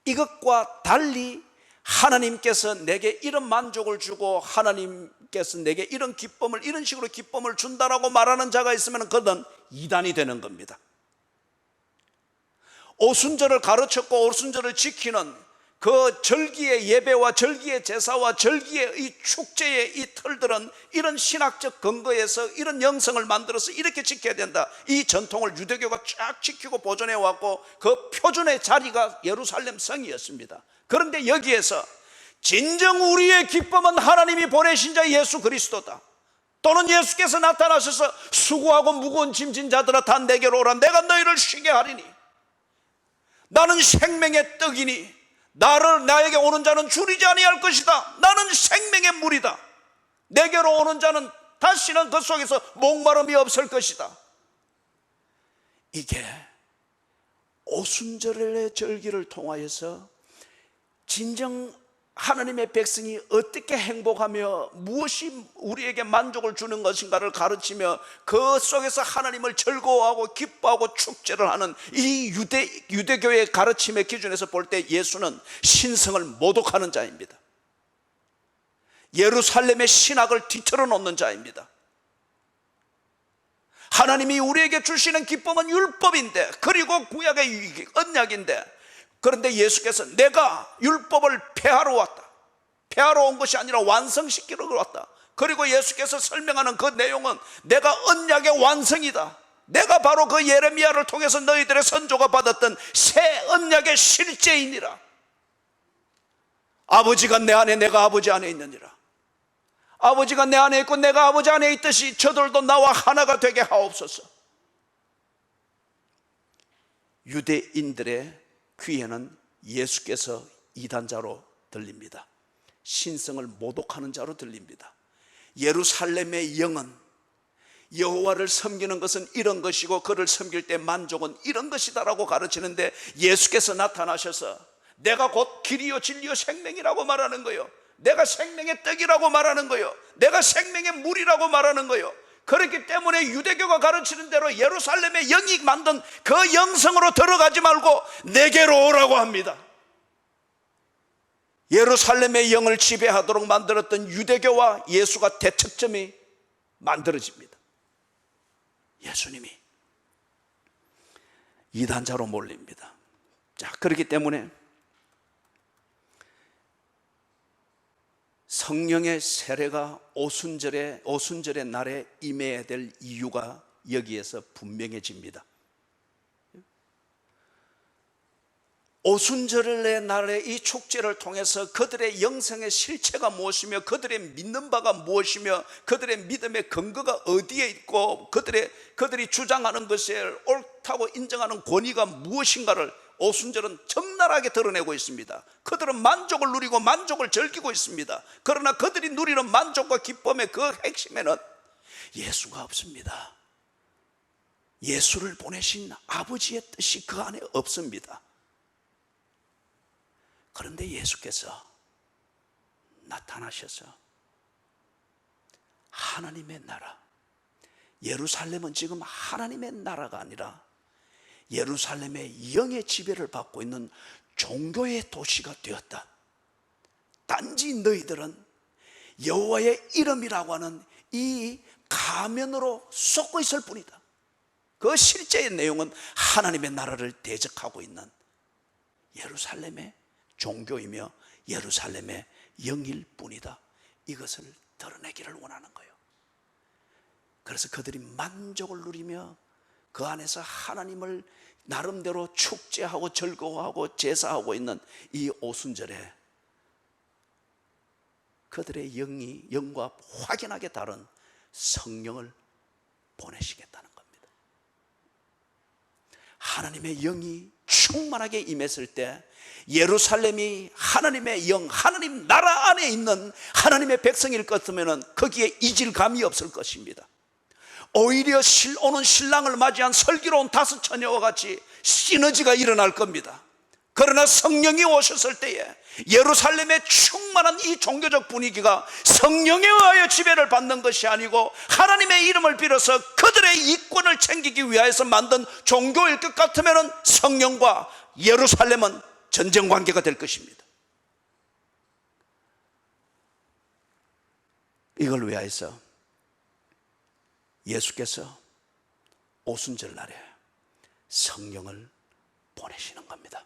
이것과 달리 하나님께서 내게 이런 만족을 주고 하나님께서 내게 이런 기쁨을, 이런 식으로 기쁨을 준다라고 말하는 자가 있으면 그건 이단이 되는 겁니다. 오순절을 가르쳤고 오순절을 지키는 그 절기의 예배와 절기의 제사와 절기의 이 축제의 이 틀들은 이런 신학적 근거에서 이런 영성을 만들어서 이렇게 지켜야 된다, 이 전통을 유대교가 쫙 지키고 보존해 왔고 그 표준의 자리가 예루살렘 성이었습니다. 그런데 여기에서 진정 우리의 기쁨은 하나님이 보내신 자 예수 그리스도다, 또는 예수께서 나타나셔서 수고하고 무거운 짐진 자들아 다 내게로 오라, 내가 너희를 쉬게 하리니 나는 생명의 떡이니 나에게 오는 자는 줄이지 아니할 것이다. 나는 생명의 물이다. 내게로 오는 자는 다시는 그 속에서 목마름이 없을 것이다. 이게 오순절의 절기를 통하여서 진정 하나님의 백성이 어떻게 행복하며 무엇이 우리에게 만족을 주는 것인가를 가르치며 그 속에서 하나님을 즐거워하고 기뻐하고 축제를 하는 이 유대교의 가르침의 기준에서 볼 때 예수는 신성을 모독하는 자입니다. 예루살렘의 신학을 뒤틀어 놓는 자입니다. 하나님이 우리에게 주시는 기쁨은 율법인데, 그리고 구약의 언약인데, 그런데 예수께서 내가 율법을 폐하러 왔다, 폐하러 온 것이 아니라 완성시키러 왔다. 그리고 예수께서 설명하는 그 내용은 내가 언약의 완성이다, 내가 바로 그 예레미야를 통해서 너희들의 선조가 받았던 새 언약의 실제이니라. 아버지가 내 안에 내가 아버지 안에 있느니라. 아버지가 내 안에 있고 내가 아버지 안에 있듯이 저들도 나와 하나가 되게 하옵소서. 유대인들의 귀에는 예수께서 이단자로 들립니다. 신성을 모독하는 자로 들립니다. 예루살렘의 영은 여호와를 섬기는 것은 이런 것이고 그를 섬길 때 만족은 이런 것이다라고 가르치는데, 예수께서 나타나셔서 내가 곧 길이요 진리요 생명이라고 말하는 거요, 내가 생명의 떡이라고 말하는 거요, 내가 생명의 물이라고 말하는 거요. 그렇기 때문에 유대교가 가르치는 대로 예루살렘의 영이 만든 그 영성으로 들어가지 말고 내게로 오라고 합니다. 예루살렘의 영을 지배하도록 만들었던 유대교와 예수가 대척점이 만들어집니다. 예수님이 이단자로 몰립니다. 자, 그렇기 때문에 성령의 세례가 오순절의 날에 임해야 될 이유가 여기에서 분명해집니다. 오순절의 날의 이 축제를 통해서 그들의 영성의 실체가 무엇이며 그들의 믿는 바가 무엇이며 그들의 믿음의 근거가 어디에 있고 그들이 주장하는 것을 옳다고 인정하는 권위가 무엇인가를 오순절은 적나라하게 드러내고 있습니다. 그들은 만족을 누리고 만족을 즐기고 있습니다. 그러나 그들이 누리는 만족과 기쁨의 그 핵심에는 예수가 없습니다. 예수를 보내신 아버지의 뜻이 그 안에 없습니다. 그런데 예수께서 나타나셔서 하나님의 나라, 예루살렘은 지금 하나님의 나라가 아니라 예루살렘의 영의 지배를 받고 있는 종교의 도시가 되었다. 단지 너희들은 여호와의 이름이라고 하는 이 가면으로 쏟고 있을 뿐이다. 그 실제의 내용은 하나님의 나라를 대적하고 있는 예루살렘의 종교이며 예루살렘의 영일 뿐이다. 이것을 드러내기를 원하는 거예요. 그래서 그들이 만족을 누리며 그 안에서 하나님을 나름대로 축제하고 즐거워하고 제사하고 있는 이 오순절에 그들의 영과 확연하게 다른 성령을 보내시겠다는 겁니다. 하나님의 영이 충만하게 임했을 때 예루살렘이 하나님의 영, 하나님 나라 안에 있는 하나님의 백성일 것 같으면 거기에 이질감이 없을 것입니다. 오히려 오는 신랑을 맞이한 슬기로운 다섯 처녀와 같이 시너지가 일어날 겁니다. 그러나 성령이 오셨을 때에 예루살렘의 충만한 이 종교적 분위기가 성령에 의하여 지배를 받는 것이 아니고 하나님의 이름을 빌어서 그들의 이권을 챙기기 위해서 만든 종교일 것 같으면 성령과 예루살렘은 전쟁 관계가 될 것입니다. 이걸 위하여서 예수께서 오순절 날에 성령을 보내시는 겁니다.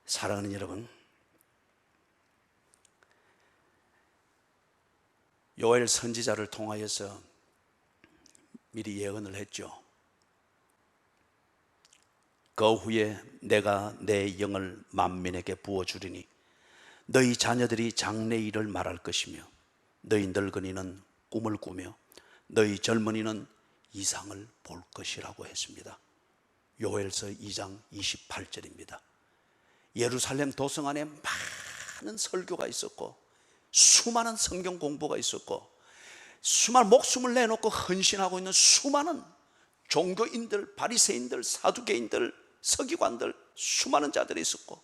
사랑하는 여러분, 요엘 선지자를 통하여서 미리 예언을 했죠. 그 후에 내가 내 영을 만민에게 부어주리니 너희 자녀들이 장래일을 말할 것이며 너희 늙은이는 꿈을 꾸며 너희 젊은이는 이상을 볼 것이라고 했습니다. 요엘서 2장 28절입니다. 예루살렘 도성 안에 많은 설교가 있었고 수많은 성경 공부가 있었고 수많은 목숨을 내놓고 헌신하고 있는 수많은 종교인들, 바리새인들, 사두개인들, 서기관들 수많은 자들이 있었고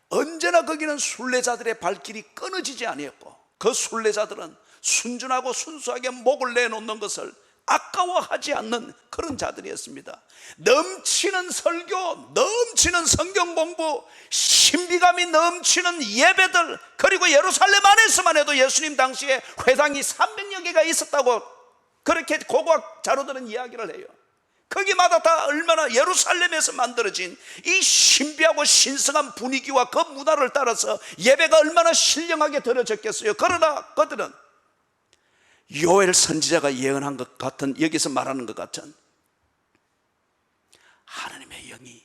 언제나 거기는 순례자들의 발길이 끊어지지 아니었고 그 순례자들은 순전하고 순수하게 목을 내놓는 것을 아까워하지 않는 그런 자들이었습니다. 넘치는 설교, 넘치는 성경 공부, 신비감이 넘치는 예배들, 그리고 예루살렘 안에서만 해도 예수님 당시에 회당이 300여 개가 있었다고 그렇게 고고학 자료들은 이야기를 해요. 거기마다 다 얼마나 예루살렘에서 만들어진 이 신비하고 신성한 분위기와 그 문화를 따라서 예배가 얼마나 신령하게 드려졌겠어요. 그러나 그들은 요엘 선지자가 예언한 것 같은, 여기서 말하는 것 같은 하나님의 영이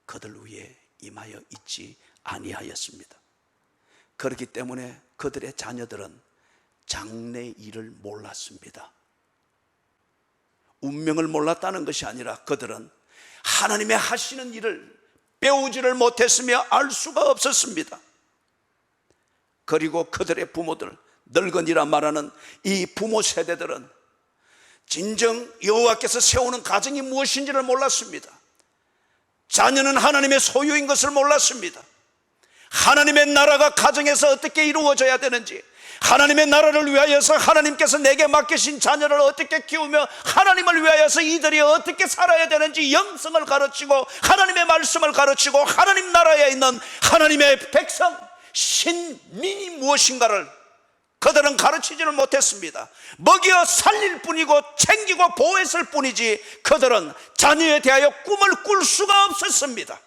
그들 위에 임하여 있지 아니하였습니다. 그렇기 때문에 그들의 자녀들은 장래 일을 몰랐습니다. 운명을 몰랐다는 것이 아니라 그들은 하나님의 하시는 일을 배우지를 못했으며 알 수가 없었습니다. 그리고 그들의 부모들, 늙은이라 말하는 이 부모 세대들은 진정 여호와께서 세우는 가정이 무엇인지를 몰랐습니다. 자녀는 하나님의 소유인 것을 몰랐습니다. 하나님의 나라가 가정에서 어떻게 이루어져야 되는지, 하나님의 나라를 위하여서 하나님께서 내게 맡기신 자녀를 어떻게 키우며 하나님을 위하여서 이들이 어떻게 살아야 되는지 영성을 가르치고 하나님의 말씀을 가르치고 하나님 나라에 있는 하나님의 백성, 신민이 무엇인가를 그들은 가르치지를 못했습니다. 먹여 살릴 뿐이고 챙기고 보호했을 뿐이지 그들은 자녀에 대하여 꿈을 꿀 수가 없었습니다.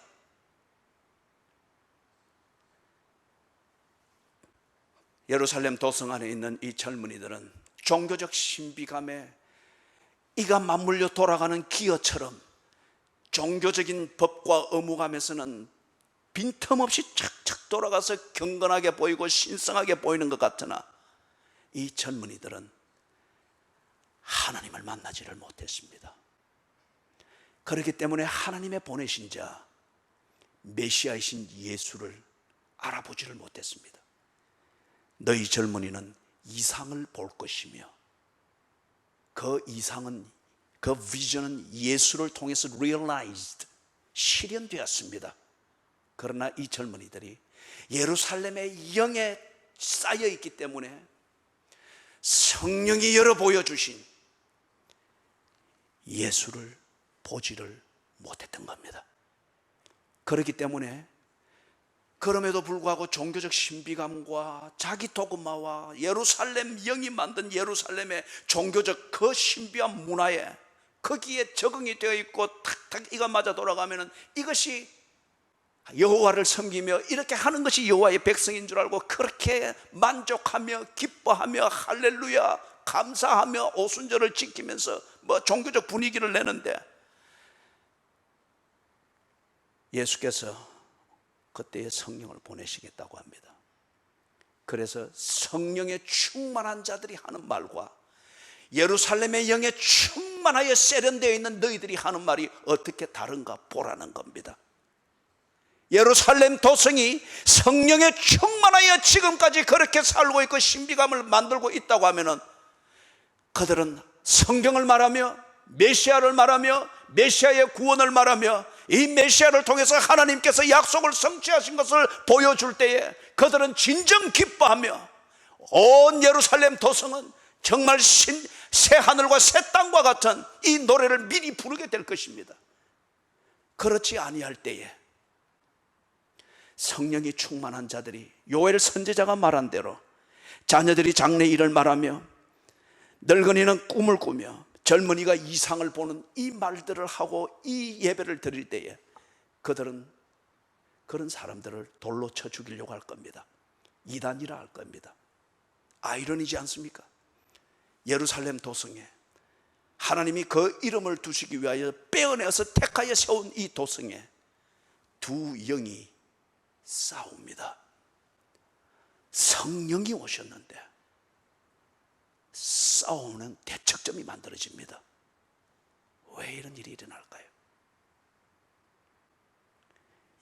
예루살렘 도성 안에 있는 이 젊은이들은 종교적 신비감에 이가 맞물려 돌아가는 기어처럼 종교적인 법과 의무감에서는 빈틈없이 착착 돌아가서 경건하게 보이고 신성하게 보이는 것 같으나 이 젊은이들은 하나님을 만나지를 못했습니다. 그렇기 때문에 하나님의 보내신 자 메시아이신 예수를 알아보지를 못했습니다. 너희 젊은이는 이상을 볼 것이며 그 이상은 그 비전은 예수를 통해서 realized, 실현되었습니다. 그러나 이 젊은이들이 예루살렘의 영에 쌓여 있기 때문에 성령이 열어 보여주신 예수를 보지를 못했던 겁니다. 그렇기 때문에 그럼에도 불구하고 종교적 신비감과 자기 도그마와 예루살렘 영이 만든 예루살렘의 종교적 그 신비한 문화에 거기에 적응이 되어 있고 탁탁 이가 맞아 돌아가면은 이것이 여호와를 섬기며 이렇게 하는 것이 여호와의 백성인 줄 알고 그렇게 만족하며 기뻐하며 할렐루야 감사하며 오순절을 지키면서 뭐 종교적 분위기를 내는데, 예수께서 그때의 성령을 보내시겠다고 합니다. 그래서 성령에 충만한 자들이 하는 말과 예루살렘의 영에 충만하여 세련되어 있는 너희들이 하는 말이 어떻게 다른가 보라는 겁니다. 예루살렘 도성이 성령에 충만하여 지금까지 그렇게 살고 있고 신비감을 만들고 있다고 하면은 그들은 성경을 말하며 메시아를 말하며 메시아의 구원을 말하며 이 메시아를 통해서 하나님께서 약속을 성취하신 것을 보여줄 때에 그들은 진정 기뻐하며 온 예루살렘 도성은 정말 새 하늘과 새 땅과 같은 이 노래를 미리 부르게 될 것입니다. 그렇지 아니할 때에 성령이 충만한 자들이 요엘 선지자가 말한 대로 자녀들이 장래 일을 말하며 늙은이는 꿈을 꾸며 젊은이가 이상을 보는 이 말들을 하고 이 예배를 드릴 때에 그들은 그런 사람들을 돌로 쳐 죽이려고 할 겁니다. 이단이라 할 겁니다. 아이러니지 않습니까? 예루살렘 도성에 하나님이 그 이름을 두시기 위하여 빼어내어서 택하여 세운 이 도성에 두 영이 싸웁니다. 성령이 오셨는데 싸우는 대척점이 만들어집니다. 왜 이런 일이 일어날까요?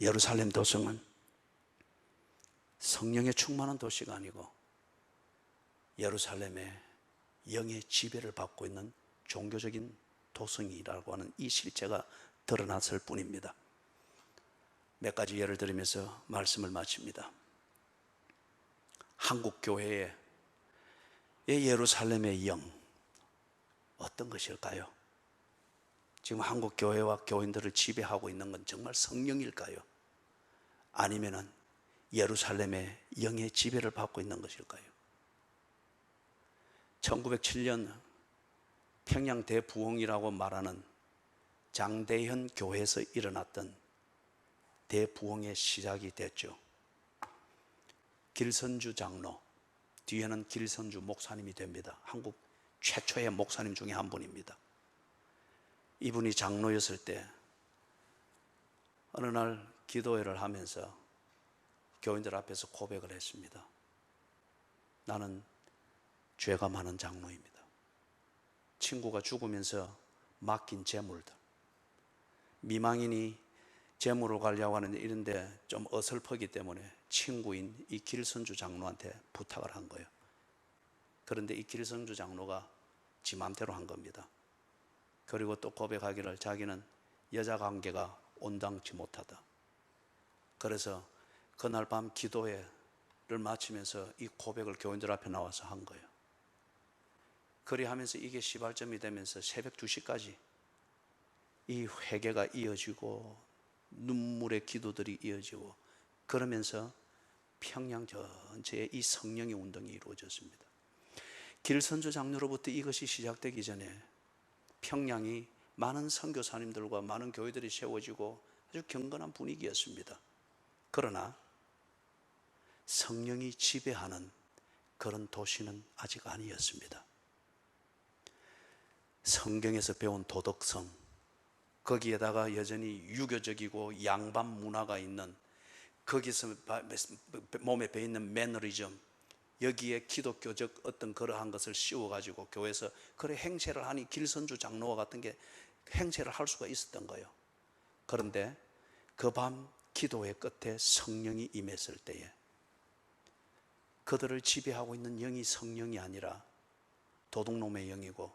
예루살렘 도성은 성령에 충만한 도시가 아니고 예루살렘의 영의 지배를 받고 있는 종교적인 도성이라고 하는 이 실체가 드러났을 뿐입니다. 몇 가지 예를 들으면서 말씀을 마칩니다. 한국 교회의 예루살렘의 영 어떤 것일까요? 지금 한국 교회와 교인들을 지배하고 있는 건 정말 성령일까요? 아니면은 예루살렘의 영의 지배를 받고 있는 것일까요? 1907년 평양 대부흥이라고 말하는 장대현 교회에서 일어났던 대부흥의 시작이 됐죠. 길선주 장로, 뒤에는 길선주 목사님이 됩니다. 한국 최초의 목사님 중에 한 분입니다. 이분이 장로였을 때 어느 날 기도회를 하면서 교인들 앞에서 고백을 했습니다. 나는 죄가 많은 장로입니다. 친구가 죽으면서 맡긴 재물들, 미망인이 재물을 관리하고 하는데 이런데 좀 어설프기 때문에 친구인 이 길선주 장로한테 부탁을 한 거예요. 그런데 이 길선주 장로가 지 맘대로 한 겁니다. 그리고 또 고백하기를 자기는 여자 관계가 온당치 못하다. 그래서 그날 밤 기도회를 마치면서 이 고백을 교인들 앞에 나와서 한 거예요. 그리하면서 이게 시발점이 되면서 새벽 2시까지 이 회개가 이어지고 눈물의 기도들이 이어지고 그러면서 평양 전체에 이 성령의 운동이 이루어졌습니다. 길선주 장로로부터 이것이 시작되기 전에 평양이 많은 선교사님들과 많은 교회들이 세워지고 아주 경건한 분위기였습니다. 그러나 성령이 지배하는 그런 도시는 아직 아니었습니다. 성경에서 배운 도덕성, 거기에다가 여전히 유교적이고 양반 문화가 있는, 거기서 몸에 배있는 매너리즘, 여기에 기독교적 어떤 그러한 것을 씌워가지고 교회에서 그래 행세를 하니 길선주 장로와 같은 게 행세를 할 수가 있었던 거예요. 그런데 그 밤 기도회 끝에 성령이 임했을 때에 그들을 지배하고 있는 영이 성령이 아니라 도둑놈의 영이고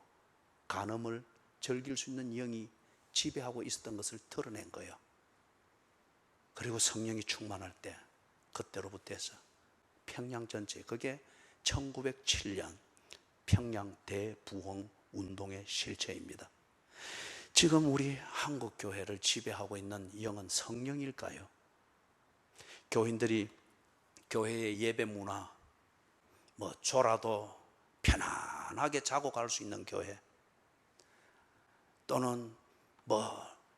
간음을 즐길 수 있는 영이 지배하고 있었던 것을 드러낸 거예요. 그리고 성령이 충만할 때 그때로부터 해서 평양 전체, 그게 1907년 평양 대부흥 운동의 실체입니다. 지금 우리 한국 교회를 지배하고 있는 영은 성령일까요? 교인들이 교회의 예배 문화, 졸아도 편안하게 자고 갈 수 있는 교회, 또는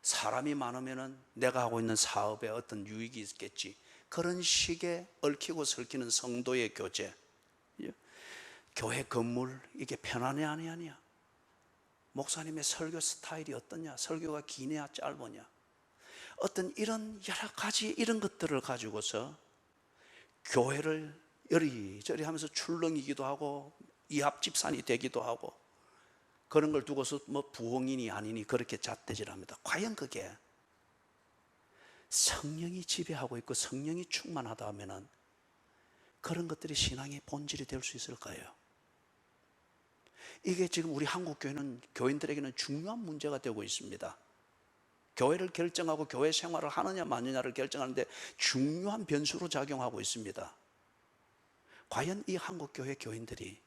사람이 많으면은 내가 하고 있는 사업에 어떤 유익이 있겠지, 그런 식의 얽히고 설키는 성도의 교제, 교회 건물 이게 편안해 아니야? 목사님의 설교 스타일이 어떠냐? 설교가 기냐 짧으냐? 어떤 이런 여러 가지 이런 것들을 가지고서 교회를 여리저리 하면서 출렁이기도 하고 이합집산이 되기도 하고, 그런 걸 두고서 부흥이니 아니니 그렇게 잣대질합니다. 과연 그게 성령이 지배하고 있고 성령이 충만하다 하면은 그런 것들이 신앙의 본질이 될 수 있을까요? 이게 지금 우리 한국 교회는, 교인들에게는 중요한 문제가 되고 있습니다. 교회를 결정하고 교회 생활을 하느냐 마느냐를 결정하는데 중요한 변수로 작용하고 있습니다. 과연 이 한국 교회 교인들이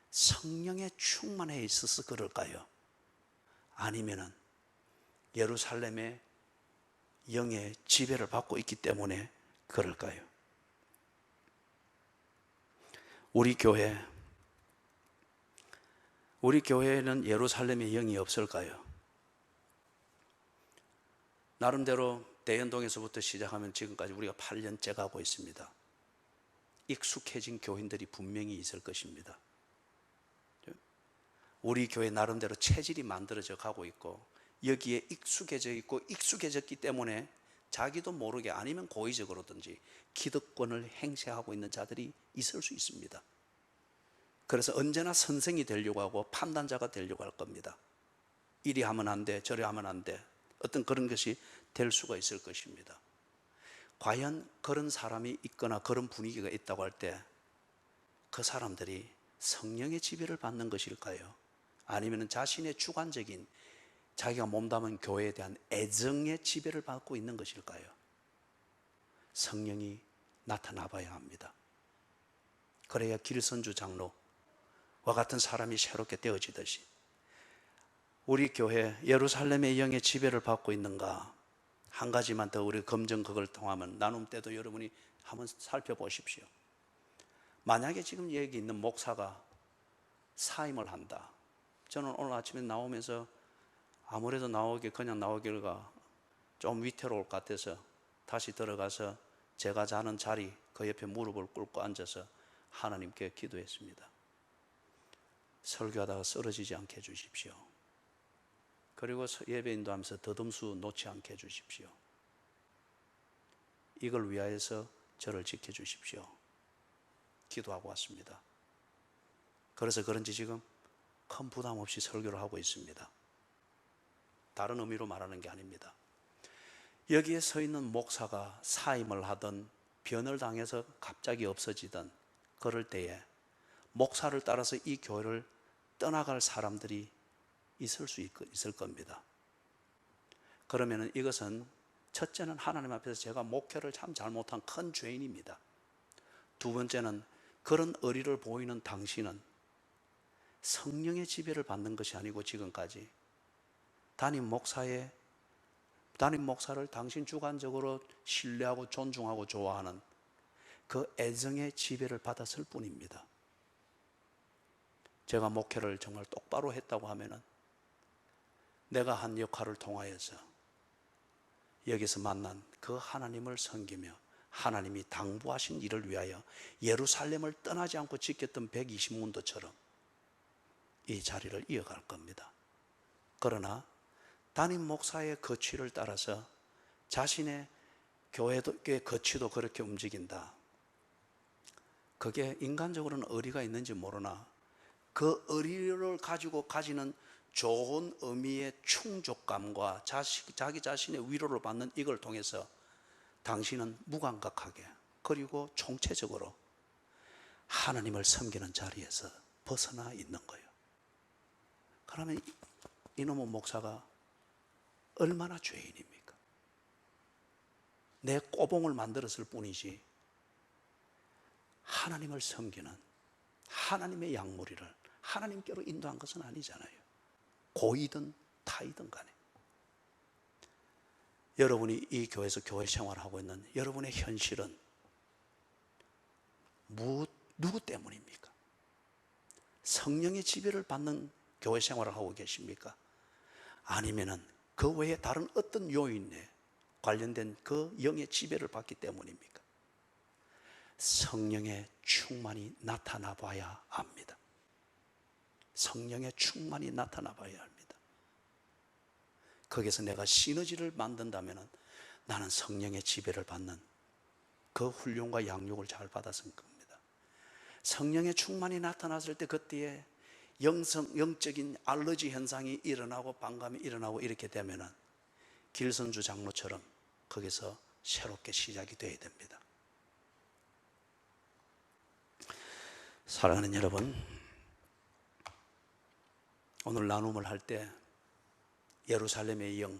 성령에 충만해 있어서 그럴까요? 아니면은 예루살렘의 영의 지배를 받고 있기 때문에 그럴까요? 우리 교회에는 예루살렘의 영이 없을까요? 나름대로 대연동에서부터 시작하면 지금까지 우리가 8년째 가고 있습니다. 익숙해진 교인들이 분명히 있을 것입니다. 우리 교회 나름대로 체질이 만들어져 가고 있고, 여기에 익숙해져 있고 익숙해졌기 때문에 자기도 모르게 아니면 고의적으로든지 기득권을 행사하고 있는 자들이 있을 수 있습니다. 그래서 언제나 선생이 되려고 하고 판단자가 되려고 할 겁니다. 이리 하면 안 돼, 저리 하면 안 돼, 어떤 그런 것이 될 수가 있을 것입니다. 과연 그런 사람이 있거나 그런 분위기가 있다고 할 때 그 사람들이 성령의 지배를 받는 것일까요? 아니면 자신의 주관적인, 자기가 몸담은 교회에 대한 애정의 지배를 받고 있는 것일까요? 성령이 나타나 봐야 합니다. 그래야 길선주 장로와 같은 사람이 새롭게 되어지듯이 우리 교회 예루살렘의 영의 지배를 받고 있는가, 한 가지만 더 우리 검증 그걸 통하면 나눔 때도 여러분이 한번 살펴보십시오. 만약에 지금 여기 있는 목사가 사임을 한다. 저는 오늘 아침에 나오면서 아무래도 그냥 나오기가 좀 위태로울 것 같아서 다시 들어가서 제가 자는 자리 그 옆에 무릎을 꿇고 앉아서 하나님께 기도했습니다. 설교하다가 쓰러지지 않게 해주십시오. 그리고 예배 인도하면서 더듬수 놓지 않게 해주십시오. 이걸 위하여서 저를 지켜주십시오. 기도하고 왔습니다. 그래서 그런지 지금 큰 부담 없이 설교를 하고 있습니다. 다른 의미로 말하는 게 아닙니다. 여기에 서 있는 목사가 사임을 하든 변을 당해서 갑자기 없어지든 그럴 때에 목사를 따라서 이 교회를 떠나갈 사람들이 있을 겁니다. 그러면 이것은 첫째는 하나님 앞에서 제가 목회를 참 잘못한 큰 죄인입니다. 두 번째는 그런 의리를 보이는 당신은 성령의 지배를 받는 것이 아니고 지금까지 담임 목사를 당신 주관적으로 신뢰하고 존중하고 좋아하는 그 애정의 지배를 받았을 뿐입니다. 제가 목회를 정말 똑바로 했다고 하면은 내가 한 역할을 통하여서 여기서 만난 그 하나님을 섬기며 하나님이 당부하신 일을 위하여 예루살렘을 떠나지 않고 지켰던 120문도처럼 이 자리를 이어갈 겁니다. 그러나 담임 목사의 거취를 따라서 자신의 교회의 거취도 그렇게 움직인다. 그게 인간적으로는 의리가 있는지 모르나 그 의리를 가지고 가지는 좋은 의미의 충족감과 자기 자신의 위로를 받는 이걸 통해서 당신은 무감각하게 그리고 총체적으로 하나님을 섬기는 자리에서 벗어나 있는 거예요. 그러면 이놈의 목사가 얼마나 죄인입니까? 내 꼬봉을 만들었을 뿐이지 하나님을 섬기는 하나님의 양무리를 하나님께로 인도한 것은 아니잖아요. 고이든 타이든 간에. 여러분이 이 교회에서 교회 생활하고 있는 여러분의 현실은 누구 때문입니까? 성령의 지배를 받는 교회 생활을 하고 계십니까? 아니면은 그 외에 다른 어떤 요인에 관련된 그 영의 지배를 받기 때문입니까? 성령의 충만이 나타나 봐야 합니다. 성령의 충만이 나타나 봐야 합니다. 거기서 내가 시너지를 만든다면 나는 성령의 지배를 받는 그 훈련과 양육을 잘 받았을 겁니다. 성령의 충만이 나타났을 때 그때에 영적인 알러지 현상이 일어나고 반감이 일어나고 이렇게 되면 길선주 장로처럼 거기서 새롭게 시작이 되어야 됩니다. 사랑하는 여러분, 오늘 나눔을 할 때 예루살렘의 영,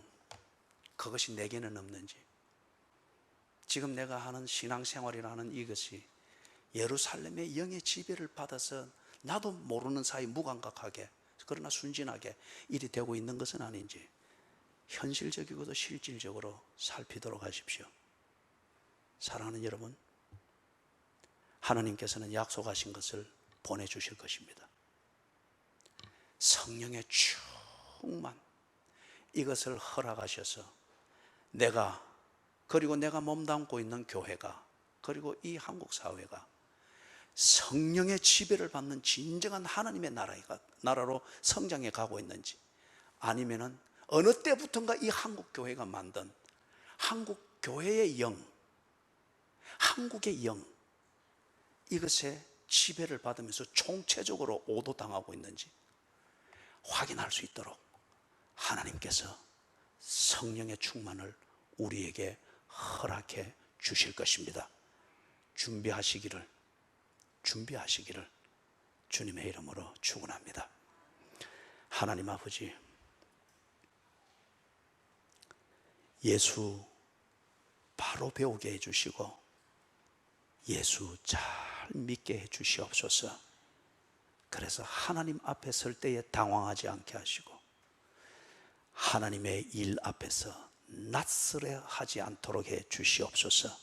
그것이 내게는 없는지, 지금 내가 하는 신앙생활이라는 이것이 예루살렘의 영의 지배를 받아서 나도 모르는 사이 무감각하게 그러나 순진하게 일이 되고 있는 것은 아닌지 현실적이고도 실질적으로 살피도록 하십시오. 사랑하는 여러분, 하나님께서는 약속하신 것을 보내주실 것입니다. 성령의 충만, 이것을 허락하셔서 그리고 내가 몸담고 있는 교회가, 그리고 이 한국 사회가 성령의 지배를 받는 진정한 하나님의 나라로 성장해 가고 있는지, 아니면은 어느 때부턴가 이 한국 교회가 만든 한국 교회의 영, 한국의 영, 이것에 지배를 받으면서 총체적으로 오도당하고 있는지 확인할 수 있도록 하나님께서 성령의 충만을 우리에게 허락해 주실 것입니다. 준비하시기를 주님의 이름으로 축원합니다. 하나님 아버지, 예수 바로 배우게 해주시고 예수 잘 믿게 해주시옵소서. 그래서 하나님 앞에 설 때에 당황하지 않게 하시고 하나님의 일 앞에서 낯설어하지 않도록 해 주시옵소서.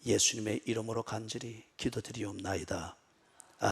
예수님의 이름으로 간절히 기도드리옵나이다.